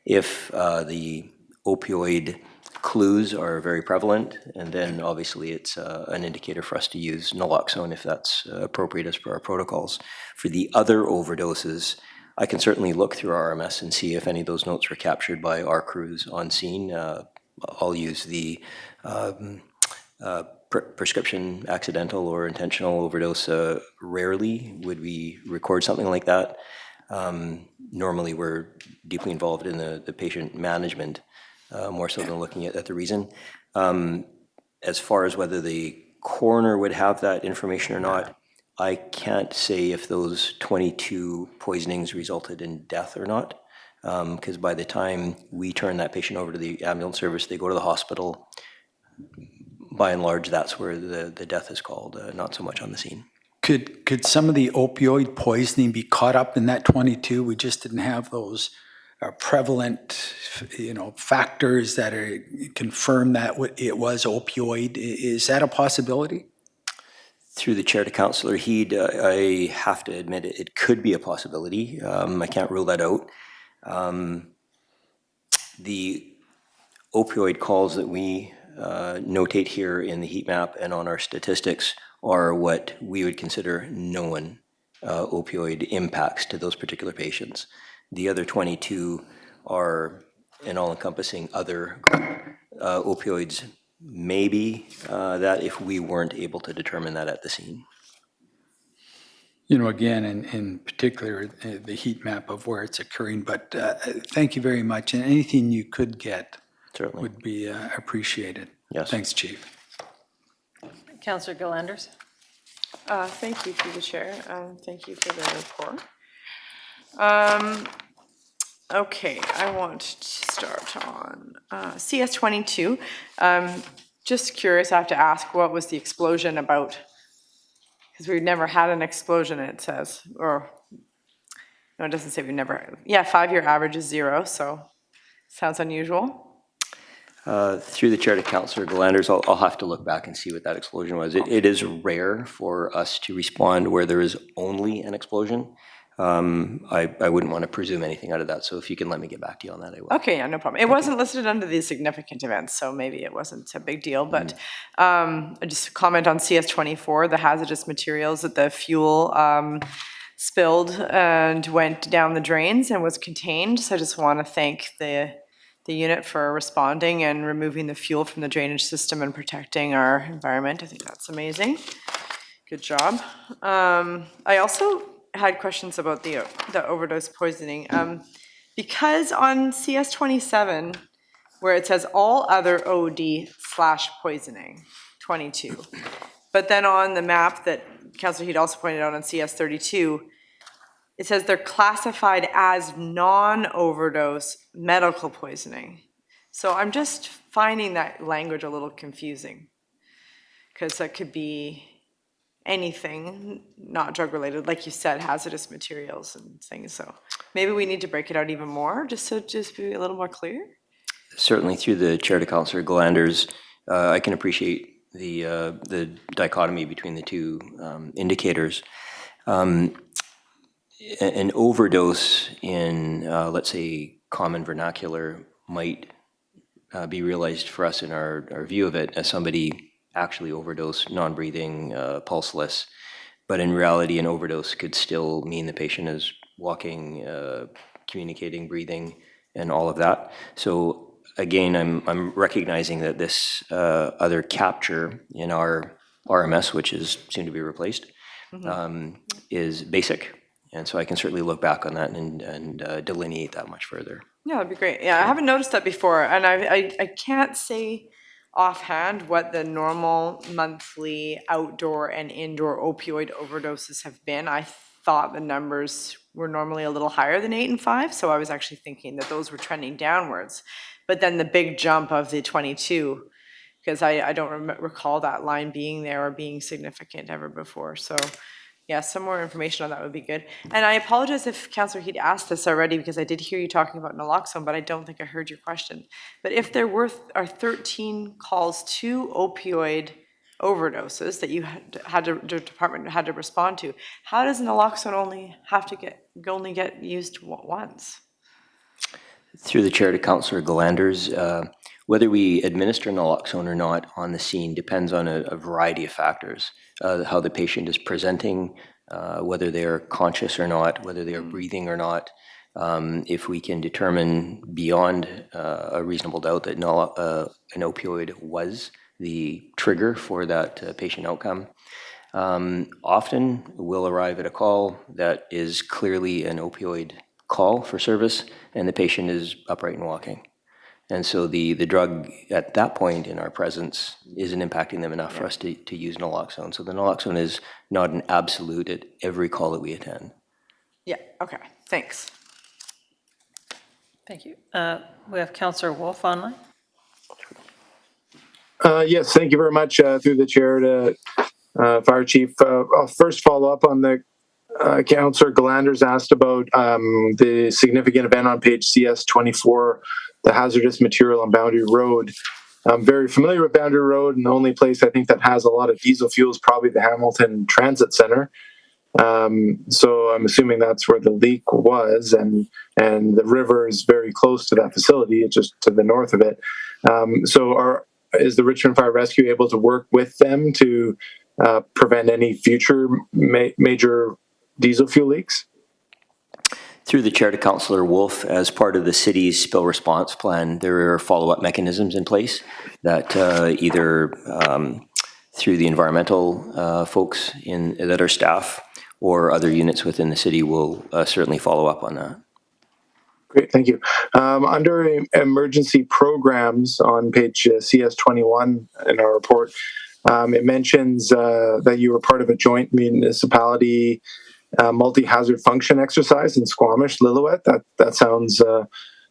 Speaker 10: If the opioid clues are very prevalent, and then obviously it's an indicator for us to use naloxone if that's appropriate as per our protocols. For the other overdoses, I can certainly look through our RMS and see if any of those notes were captured by our crews on scene. I'll use the prescription accidental or intentional overdose. Rarely would we record something like that. Normally we're deeply involved in the patient management, more so than looking at the reason. As far as whether the coroner would have that information or not, I can't say if those 22 poisonings resulted in death or not, because by the time we turn that patient over to the ambulance service, they go to the hospital. By and large, that's where the death is called, not so much on the scene.
Speaker 4: Could some of the opioid poisoning be caught up in that 22? We just didn't have those prevalent, factors that confirm that it was opioid. Is that a possibility?
Speaker 10: Through the chair to Councillor Heed, I have to admit it could be a possibility. I can't rule that out. The opioid calls that we notate here in the heat map and on our statistics are what we would consider known opioid impacts to those particular patients. The other 22 are an all-encompassing other opioids, maybe that if we weren't able to determine that at the scene.
Speaker 4: Again, in particular, the heat map of where it's occurring, but thank you very much. And anything you could get
Speaker 10: Certainly
Speaker 4: would be appreciated.
Speaker 10: Yes.
Speaker 4: Thanks, Chief.
Speaker 1: Councillor Gillanders.
Speaker 8: Thank you through the chair. Thank you for the report. Okay, I want to start on CS22. Just curious, I have to ask, what was the explosion about? Because we've never had an explosion, it says, or no, it doesn't say we've never. Yeah, 5-year average is 0, so sounds unusual.
Speaker 10: Through the chair to Councillor Gillanders, I'll have to look back and see what that explosion was. It is rare for us to respond where there is only an explosion. I wouldn't want to presume anything out of that, so if you can let me get back to you on that, I will.
Speaker 8: Okay, yeah, no problem. It wasn't listed under the significant events, so maybe it wasn't a big deal, but just a comment on CS24, the hazardous materials that the fuel spilled and went down the drains and was contained, so I just want to thank the the unit for responding and removing the fuel from the drainage system and protecting our environment. I think that's amazing. Good job. I also had questions about the overdose poisoning. Because on CS 27, where it says all other OD/poisoning, 22. But then on the map that Councillor Heed also pointed out on CS 32, it says they're classified as non-overdose medical poisoning. So I'm just finding that language a little confusing, because that could be anything not drug related, like you said, hazardous materials and things. So maybe we need to break it out even more, just be a little more clear.
Speaker 10: Certainly, through the chair to Councillor Glanders, I can appreciate the dichotomy between the two indicators. An overdose in, let's say, common vernacular might be realized for us in our view of it as somebody actually overdosed, non-breathing, pulseless. But in reality, an overdose could still mean the patient is walking, communicating, breathing, and all of that. So again, I'm recognizing that this other capture in our RMS, which is soon to be replaced, is basic. And so I can certainly look back on that and delineate that much further.
Speaker 8: Yeah, that'd be great. Yeah, I haven't noticed that before, and I can't say offhand what the normal monthly outdoor and indoor opioid overdoses have been. I thought the numbers were normally a little higher than 8 and 5, so I was actually thinking that those were trending downwards. But then the big jump of the 22, because I don't recall that line being there or being significant ever before. So yeah, some more information on that would be good. And I apologize if Councillor Heed asked this already, because I did hear you talking about naloxone, but I don't think I heard your question. But if there are 13 calls to opioid overdoses that you the department had to respond to, how does naloxone only get used once?
Speaker 10: Through the chair to Councillor Glanders, whether we administer naloxone or not on the scene depends on a variety of factors. How the patient is presenting, whether they're conscious or not, whether they are breathing or not. If we can determine beyond a reasonable doubt that an opioid was the trigger for that patient outcome, often we'll arrive at a call that is clearly an opioid call for service, and the patient is upright and walking. And so the drug at that point in our presence isn't impacting them enough for us to use naloxone. So the naloxone is not an absolute at every call that we attend.
Speaker 8: Yeah, okay, thanks.
Speaker 1: Thank you. We have Councillor Wolf online.
Speaker 6: Yes, thank you very much. Through the chair to Fire Chief. I'll first follow up on the Councillor Glanders asked about the significant event on page CS 24, the hazardous material on Boundary Road. I'm very familiar with Boundary Road, and the only place I think that has a lot of diesel fuel is probably the Hamilton Transit Center. So I'm assuming that's where the leak was, and the river is very close to that facility. It's just to the north of it. Is the Richmond Fire Rescue able to work with them to prevent any future major diesel fuel leaks?
Speaker 10: Through the chair to Councillor Wolf, as part of the city's spill response plan, there are follow-up mechanisms in place that either through the environmental folks that are staff or other units within the city will certainly follow up on that.
Speaker 6: Great, thank you. Under emergency programs on page CS 21 in our report, it mentions that you were part of a joint municipality multi-hazard function exercise in Squamish, Lillooet. That sounds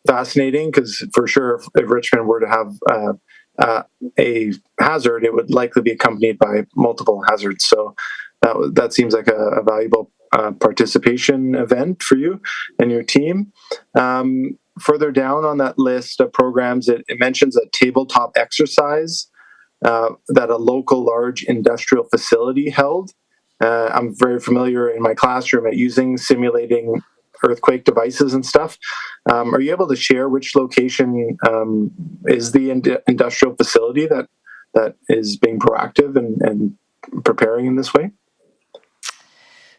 Speaker 6: fascinating, because for sure if Richmond were to have a hazard, it would likely be accompanied by multiple hazards. So that seems like a valuable participation event for you and your team. Further down on that list of programs, it mentions a tabletop exercise that a local large industrial facility held. I'm very familiar in my classroom at simulating earthquake devices and stuff. Are you able to share which location is the industrial facility that is being proactive and preparing in this way?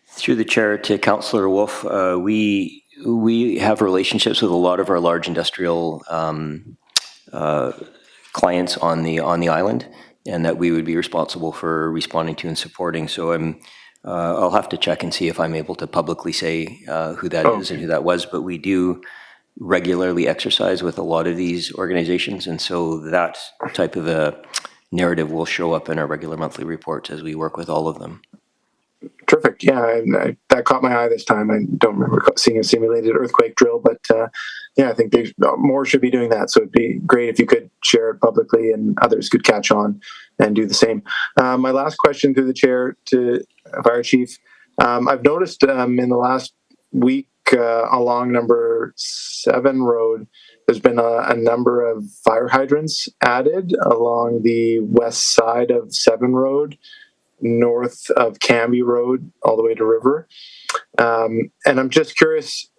Speaker 10: Through the chair to Councillor Wolf, we we have relationships with a lot of our large industrial clients on the island, and that we would be responsible for responding to and supporting. So I'll have to check and see if I'm able to publicly say who that is and who that was, but we do regularly exercise with a lot of these organizations, and so that type of a narrative will show up in our regular monthly reports as we work with all of them.
Speaker 6: Terrific. Yeah, that caught my eye this time. I don't remember seeing a simulated earthquake drill, but yeah, I think more should be doing that. So it'd be great if you could share it publicly and others could catch on and do the same. My last question through the chair to Fire Chief. I've noticed in the last week along number 7 road, there's been a number of fire hydrants added along the west side of 7 road, north of Cambie Road, all the way to River. And I'm just curious,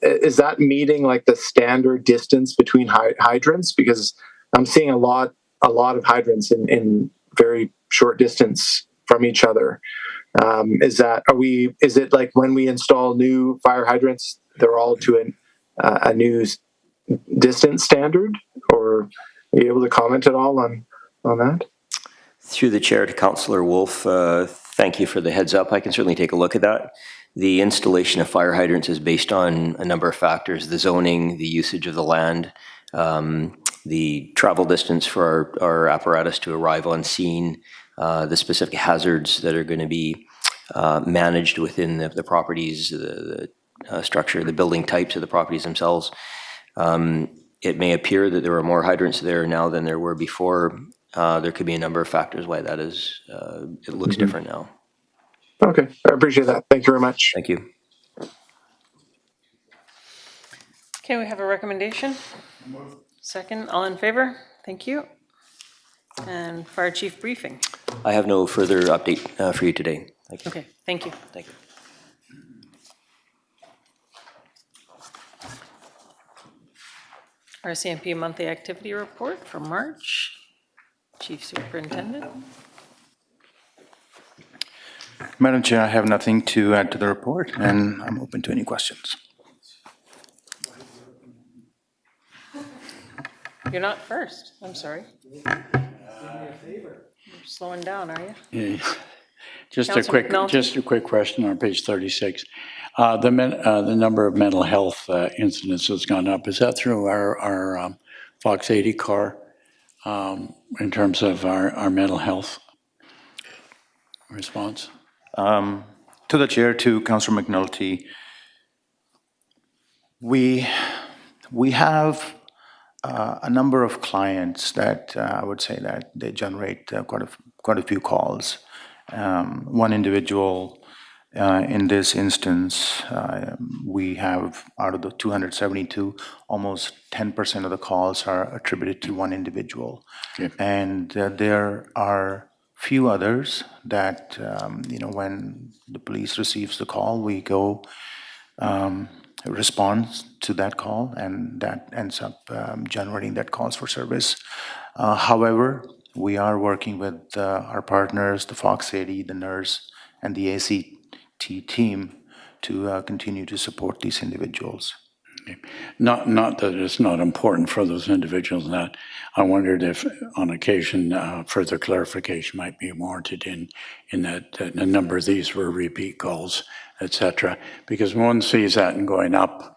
Speaker 6: is that meeting like the standard distance between hydrants? Because I'm seeing a lot of hydrants in very short distance from each other. Is it like when we install new fire hydrants, they're all to a new distance standard? Or are you able to comment at all on that?
Speaker 10: Through the chair to Councillor Wolf, thank you for the heads up. I can certainly take a look at that. The installation of fire hydrants is based on a number of factors: the zoning, the usage of the land, the travel distance for our apparatus to arrive on scene, the specific hazards that are going to be managed within the properties, the structure, the building types of the properties themselves. It may appear that there are more hydrants there now than there were before. There could be a number of factors why that is. It looks different now.
Speaker 6: Okay, I appreciate that. Thank you very much.
Speaker 10: Thank you.
Speaker 1: Okay, we have a recommendation. Second, all in favor? Thank you. And Fire Chief briefing.
Speaker 10: I have no further update for you today. Thank you.
Speaker 1: Okay, thank you.
Speaker 10: Thank you.
Speaker 1: RCMP monthly activity report for March. Chief Superintendent.
Speaker 2: Madam Chair, I have nothing to add to the report, and I'm open to any questions.
Speaker 1: You're not first. I'm sorry. You're slowing down, are you?
Speaker 5: Yeah. Just a
Speaker 1: Councillor
Speaker 5: quick,
Speaker 1: McNulty.
Speaker 5: just a quick question on page 36. The number of mental health incidents has gone up. Is that through our Fox 80 car in terms of our mental health response?
Speaker 2: To the chair, to Councillor McNulty, we have a number of clients that I would say that they generate quite a few calls. One individual, in this instance, we have out of the 272, almost 10% of the calls are attributed to one individual.
Speaker 5: Okay.
Speaker 2: And there are few others that, when the police receives the call, we go respond to that call, and that ends up generating that calls for service. However, we are working with our partners, the Fox 80, the NERS, and the ACT team to continue to support these individuals.
Speaker 5: Okay. Not that it's not important for those individuals, and that I wondered if on occasion further clarification might be warranted in that a number of these were repeat calls, etc. Because when one sees that and going up,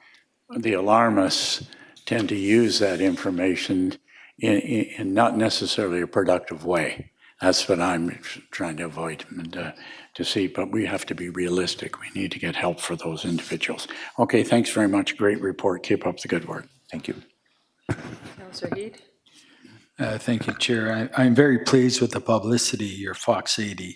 Speaker 5: the alarmists tend to use that information in not necessarily a productive way. That's what I'm trying to avoid and to see, but we have to be realistic. We need to get help for those individuals. Okay, thanks very much. Great report. Keep up the good work.
Speaker 2: Thank you.
Speaker 1: Councillor Heed.
Speaker 4: Thank you, Chair. I'm very pleased with the publicity your Fox 80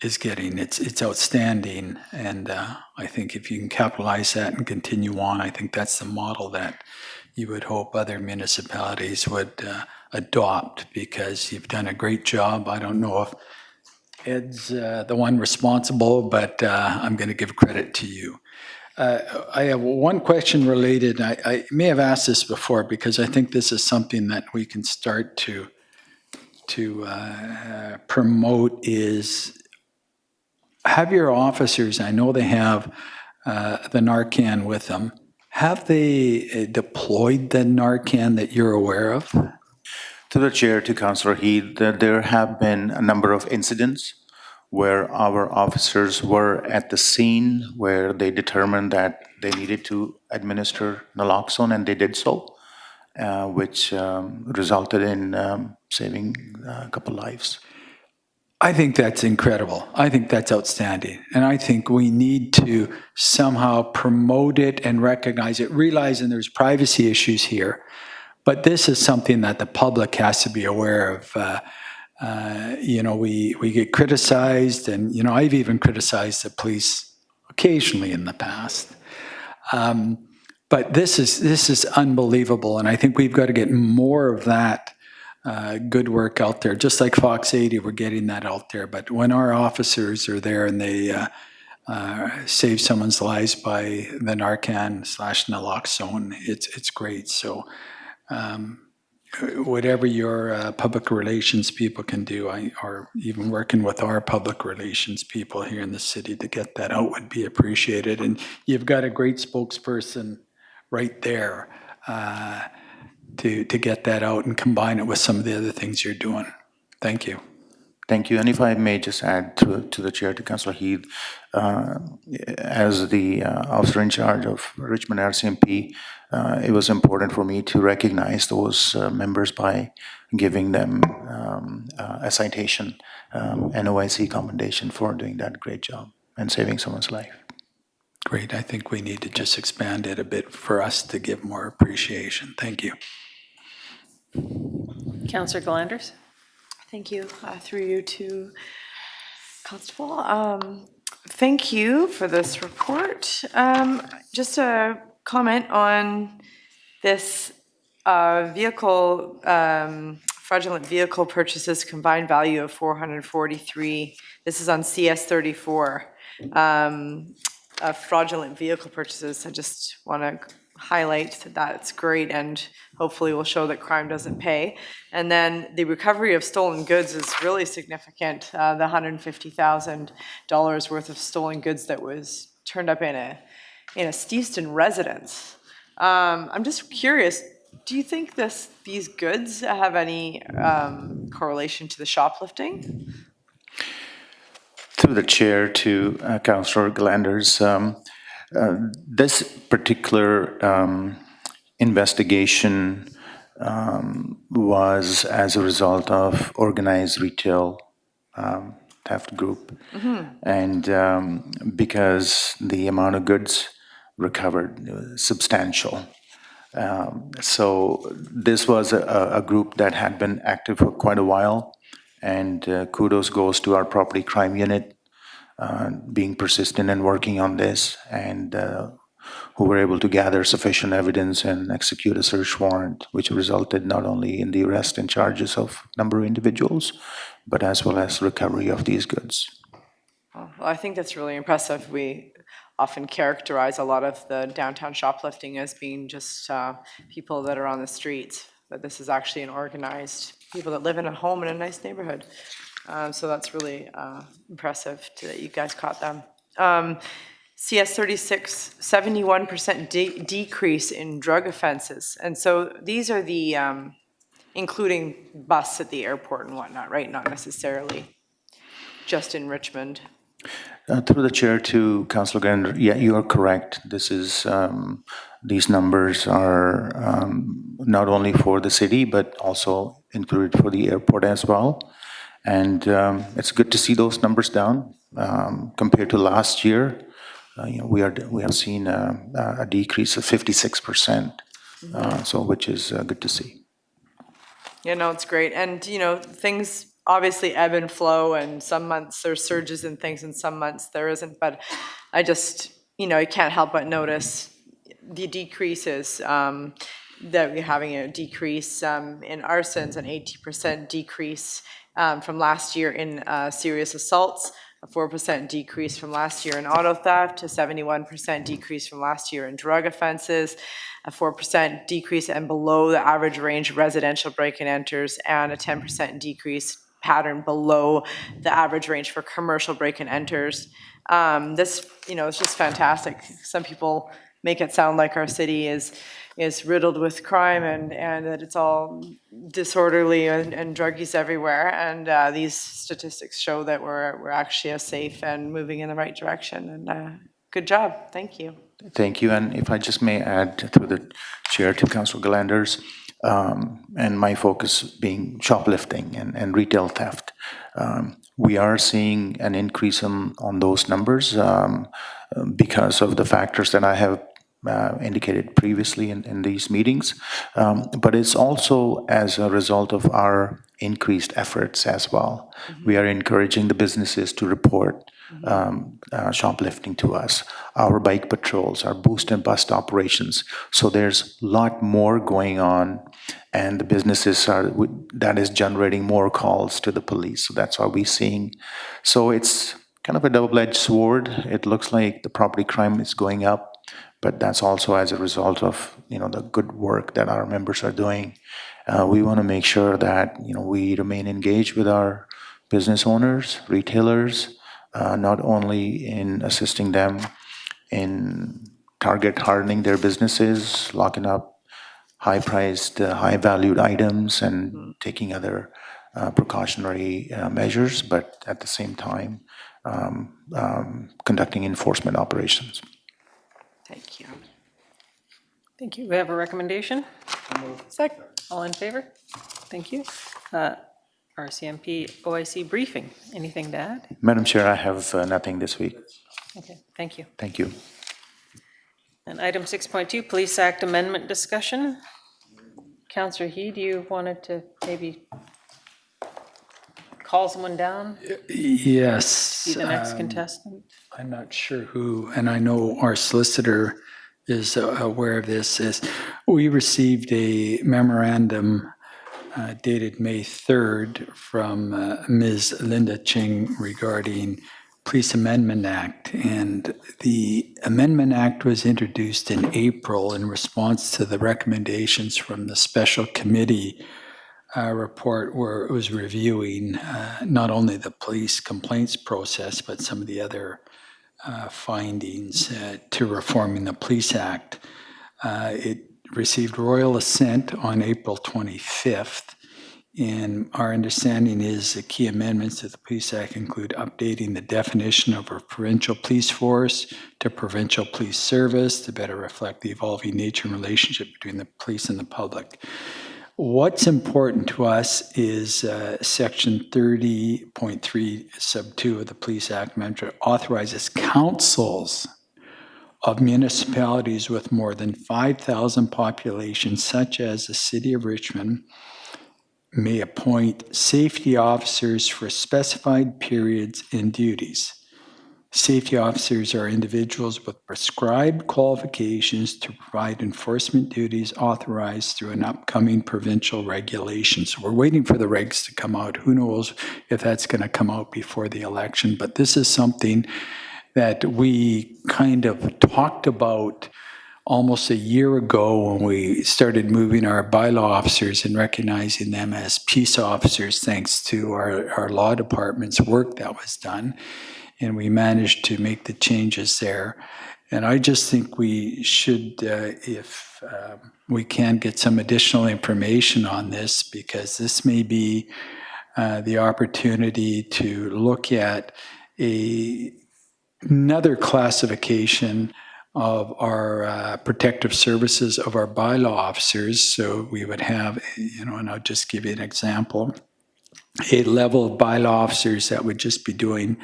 Speaker 4: is getting. It's outstanding, and I think if you can capitalize that and continue on, I think that's the model that you would hope other municipalities would adopt, because you've done a great job. I don't know if Ed's the one responsible, but I'm going to give credit to you. I have one question related. I may have asked this before, because I think this is something that we can start to promote, is have your officers, I know they have the Narcan with them. Have they deployed the Narcan that you're aware of?
Speaker 2: To the chair, to Councillor Heath, there have been a number of incidents where our officers were at the scene where they determined that they needed to administer naloxone, and they did so, which resulted in saving a couple lives.
Speaker 4: I think that's incredible. I think that's outstanding. And I think we need to somehow promote it and recognize it, realizing there's privacy issues here. But this is something that the public has to be aware of. We get criticized, and, I've even criticized the police occasionally in the past. But this is unbelievable, and I think we've got to get more of that good work out there. Just like Fox 80, we're getting that out there. But when our officers are there and they save someone's lives by the Narcan/naloxone, it's great. So whatever your public relations people can do, or even working with our public relations people here in the city to get that out would be appreciated. And you've got a great spokesperson right there to get that out and combine it with some of the other things you're doing. Thank you.
Speaker 2: Thank you. And if I may just add to the chair, to Councillor Heath, as the officer in charge of Richmond RCMP, it was important for me to recognize those members by giving them a citation, NOIC commendation for doing that great job and saving someone's life.
Speaker 4: Great. I think we need to just expand it a bit for us to give more appreciation. Thank you.
Speaker 1: Councillor Glanders?
Speaker 8: Thank you. Through you to Constable. Thank you for this report. Just a comment on this vehicle, fraudulent vehicle purchases combined value of 443. This is on CS 34. Fraudulent vehicle purchases. I just want to highlight that that's great, and hopefully will show that crime doesn't pay. And then the recovery of stolen goods is really significant. The $150,000 worth of stolen goods that was turned up in a Steveston residence. I'm just curious, do you think these goods have any correlation to the shoplifting?
Speaker 2: Through the chair, to Councillor Glanders, this particular investigation was as a result of organized retail theft group. And because the amount of goods recovered was substantial. So this was a group that had been active for quite a while, and kudos goes to our property crime unit being persistent and working on this, and who were able to gather sufficient evidence and execute a search warrant, which resulted not only in the arrest and charges of a number of individuals, but as well as recovery of these goods.
Speaker 8: Well, I think that's really impressive. We often characterize a lot of the downtown shoplifting as being just people that are on the streets, but this is actually an organized people that live in a home in a nice neighborhood. So that's really impressive that you guys caught them. CS 36, 71% decrease in drug offenses. And so these are the, including busts at the airport and whatnot, right? Not necessarily just in Richmond.
Speaker 2: Through the chair to Councillor Gander, yeah, you are correct. This is, these numbers are not only for the city, but also included for the airport as well. And it's good to see those numbers down compared to last year. We have seen a decrease of 56%, so which is good to see.
Speaker 8: Yeah, no, it's great. And, things obviously ebb and flow, and some months there's surges and things, and some months there isn't. But I just, you can't help but notice the decreases, that we're having a decrease in arsons, an 80% decrease from last year in serious assaults, a 4% decrease from last year in auto theft, a 71% decrease from last year in drug offenses, a 4% decrease and below the average range residential break-and-enters, and a 10% decrease pattern below the average range for commercial break and enters. This, it's just fantastic. Some people make it sound like our city is riddled with crime and that it's all disorderly and druggies everywhere. And these statistics show that we're actually safe and moving in the right direction. And good job. Thank you.
Speaker 2: Thank you, and if I just may add through the chair to Councilor Galanders, and my focus being shoplifting and retail theft. We are seeing an increase on those numbers because of the factors that I have indicated previously in these meetings, but it's also as a result of our increased efforts as well. We are encouraging the businesses to report shoplifting to us, our bike patrols, our boost and bust operations. So there's a lot more going on, and the businesses that is generating more calls to the police. So that's what we're seeing. So it's kind of a double-edged sword. It looks like the property crime is going up, but that's also as a result of the good work that our members are doing. We want to make sure that we remain engaged with our business owners, retailers, not only in assisting them in target hardening their businesses, locking up high-priced, high-valued items, and taking other precautionary measures, but at the same time conducting enforcement operations.
Speaker 8: Thank you.
Speaker 1: Thank you. We have a recommendation.
Speaker 8: Second.
Speaker 1: All in favor? Thank you. RCMP OIC briefing. Anything to add?
Speaker 2: Madam Chair, I have nothing this week.
Speaker 1: Okay, thank you.
Speaker 2: Thank you.
Speaker 1: And item 6.2, Police Act Amendment discussion. Councillor Heed, you wanted to maybe call someone down?
Speaker 4: Yes.
Speaker 1: Be the next contestant?
Speaker 4: I'm not sure who, and I know our solicitor is aware of this, is we received a memorandum dated May 3rd from Ms. Linda Ching regarding Police Amendment Act. And the Amendment Act was introduced in April in response to the recommendations from the special committee report where it was reviewing not only the police complaints process, but some of the other findings to reforming the Police Act. It received royal assent on April 25th, and our understanding is the key amendments to the Police Act include updating the definition of a provincial police force to provincial police service to better reflect the evolving nature and relationship between the police and the public. What's important to us is Section 30.3 sub 2 of the Police Act authorizes councils of municipalities with more than 5,000 population, such as the City of Richmond, may appoint safety officers for specified periods and duties. Safety officers are individuals with prescribed qualifications to provide enforcement duties authorized through an upcoming provincial regulation. So we're waiting for the regs to come out. Who knows if that's going to come out before the election, but this is something that we kind of talked about almost a year ago when we started moving our bylaw officers and recognizing them as peace officers thanks to our law department's work that was done. And we managed to make the changes there. And I just think we should, if we can, get some additional information on this, because this may be the opportunity to look at another classification of our protective services of our bylaw officers. So we would have, and I'll just give you an example, a level of bylaw officers that would just be doing,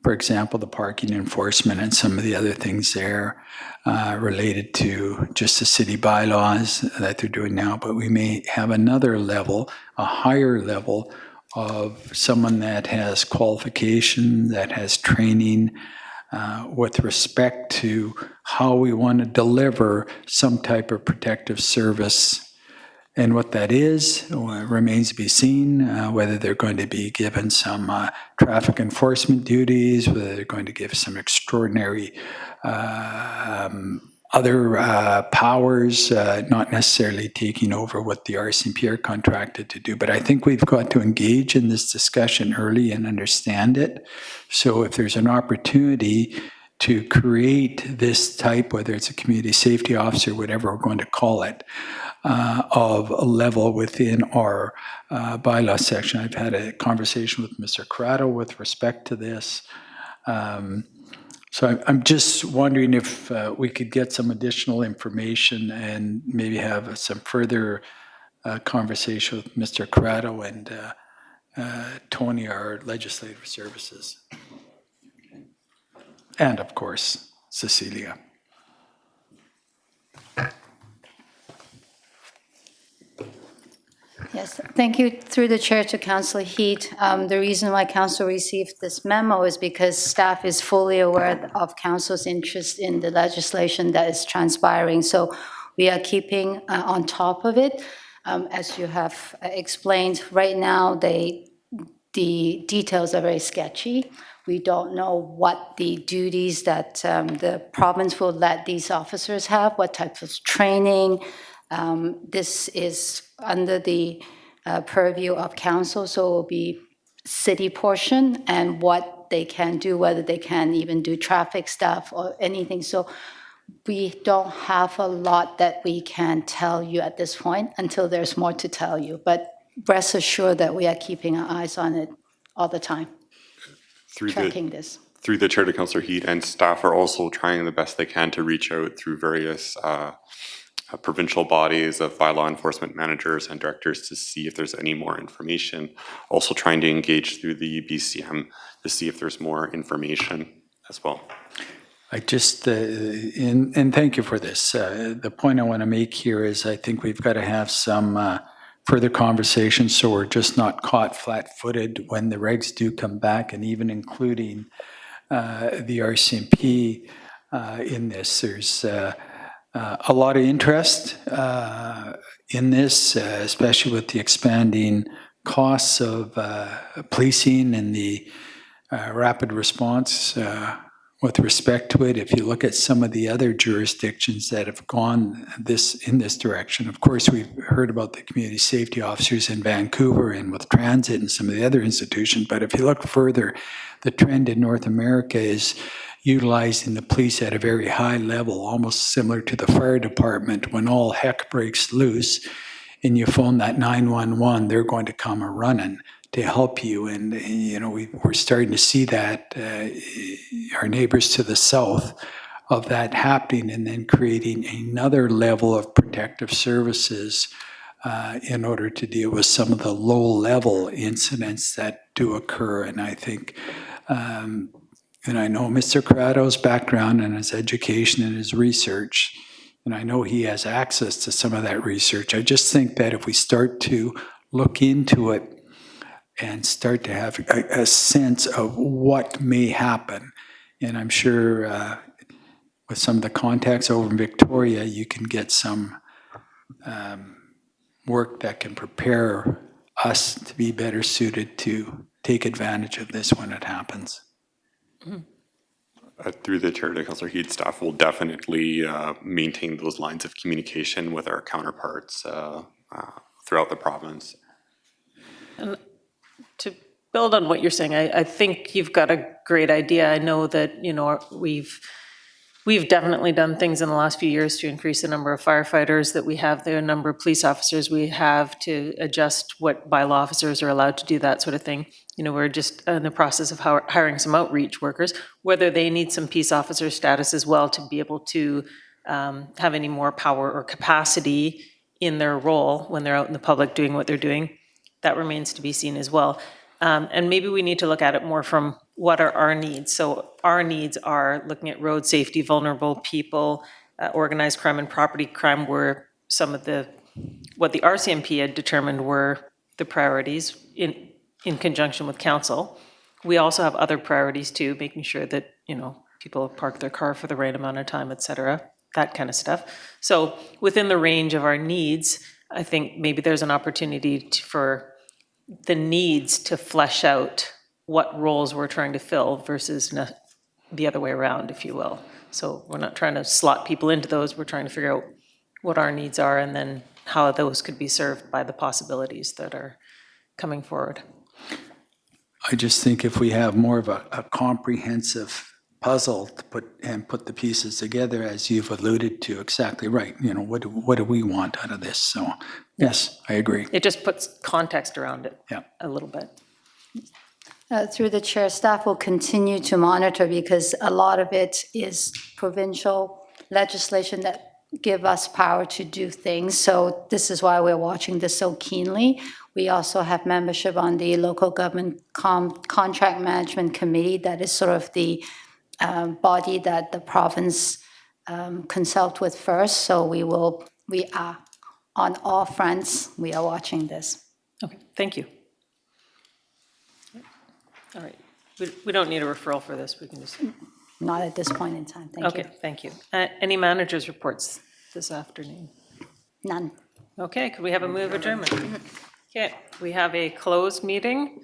Speaker 4: for example, the parking enforcement and some of the other things there related to just the city bylaws that they're doing now. But we may have another level, a higher level of someone that has qualification, that has training with respect to how we want to deliver some type of protective service. And what that is remains to be seen, whether they're going to be given some traffic enforcement duties, whether they're going to give some extraordinary other powers, not necessarily taking over what the RCMP are contracted to do. But I think we've got to engage in this discussion early and understand it. So if there's an opportunity to create this type, whether it's a community safety officer, whatever we're going to call it, of a level within our bylaw section. I've had a conversation with Mr. Corrado with respect to this. So I'm just wondering if we could get some additional information and maybe have some further conversation with Mr. Corrado and Tony, our legislative services. And of course, Cecilia.
Speaker 11: Yes, thank you through the chair to Councillor Heat. The reason why Council received this memo is because staff is fully aware of Council's interest in the legislation that is transpiring. So we are keeping on top of it. As you have explained, right now the details are very sketchy. We don't know what the duties that the province will let these officers have, what types of training. This is under the purview of council, so it will be city portion and what they can do, whether they can even do traffic stuff or anything. So we don't have a lot that we can tell you at this point until there's more to tell you. But rest assured that we are keeping our eyes on it all the time, tracking this.
Speaker 7: Through the chair to Councillor Heat, and staff are also trying the best they can to reach out through various provincial bodies of bylaw enforcement managers and directors to see if there's any more information. Also trying to engage through the BCM to see if there's more information as well.
Speaker 4: I just, and thank you for this. The point I want to make here is I think we've got to have some further conversations so we're just not caught flat-footed when the regs do come back, and even including the RCMP in this. There's a lot of interest in this, especially with the expanding costs of policing and the rapid response with respect to it. If you look at some of the other jurisdictions that have gone in this direction, of course, we've heard about the community safety officers in Vancouver and with transit and some of the other institutions, but if you look further, the trend in North America is utilizing the police at a very high level, almost similar to the fire department. When all heck breaks loose and you phone that 911, they're going to come a-running to help you. And, you know, we're starting to see that, our neighbors to the south, of that happening, and then creating another level of protective services in order to deal with some of the low-level incidents that do occur. And I think and I know Mr. Corrado's background and his education and his research, and I know he has access to some of that research. I just think that if we start to look into it and start to have a sense of what may happen, and I'm sure with some of the contacts over in Victoria, you can get some work that can prepare us to be better suited to take advantage of this when it happens.
Speaker 7: Through the chair to Councillor Heat, staff will definitely maintain those lines of communication with our counterparts throughout the province.
Speaker 1: And to build on what you're saying, I think you've got a great idea. I know that, you know, we've definitely done things in the last few years to increase the number of firefighters that we have there, number of police officers we have, to adjust what bylaw officers are allowed to do, that sort of thing. You know, we're just in the process of hiring some outreach workers, whether they need some peace officer status as well to be able to have any more power or capacity in their role when they're out in the public doing what they're doing. That remains to be seen as well. And maybe we need to look at it more from what are our needs. So our needs are looking at road safety, vulnerable people, organized crime and property crime were some of what the RCMP had determined were the priorities in conjunction with council. We also have other priorities too, making sure that, you know, people park their car for the right amount of time, et cetera, that kind of stuff. So within the range of our needs, I think maybe there's an opportunity for the needs to flesh out what roles we're trying to fill versus the other way around, if you will. So we're not trying to slot people into those, we're trying to figure out what our needs are and then how those could be served by the possibilities that are coming forward.
Speaker 4: I just think if we have more of a comprehensive puzzle to put the pieces together, as you've alluded to, exactly right. You know, what do we want out of this? So, yes, I agree.
Speaker 1: It just puts context around it
Speaker 4: Yeah.
Speaker 1: a little bit.
Speaker 11: Through the chair, staff will continue to monitor because a lot of it is provincial legislation that give us power to do things. So this is why we're watching this so keenly. We also have membership on the local government contract management committee that is sort of the body that the province consult with first. So we are on all fronts, we are watching this.
Speaker 1: Okay, thank you. All right, we don't need a referral for this, we can just,
Speaker 11: Not at this point in time, thank you.
Speaker 1: okay, thank you. Any managers' reports this afternoon?
Speaker 11: None.
Speaker 1: Okay, could we have a move adjournment? Okay, we have a closed meeting.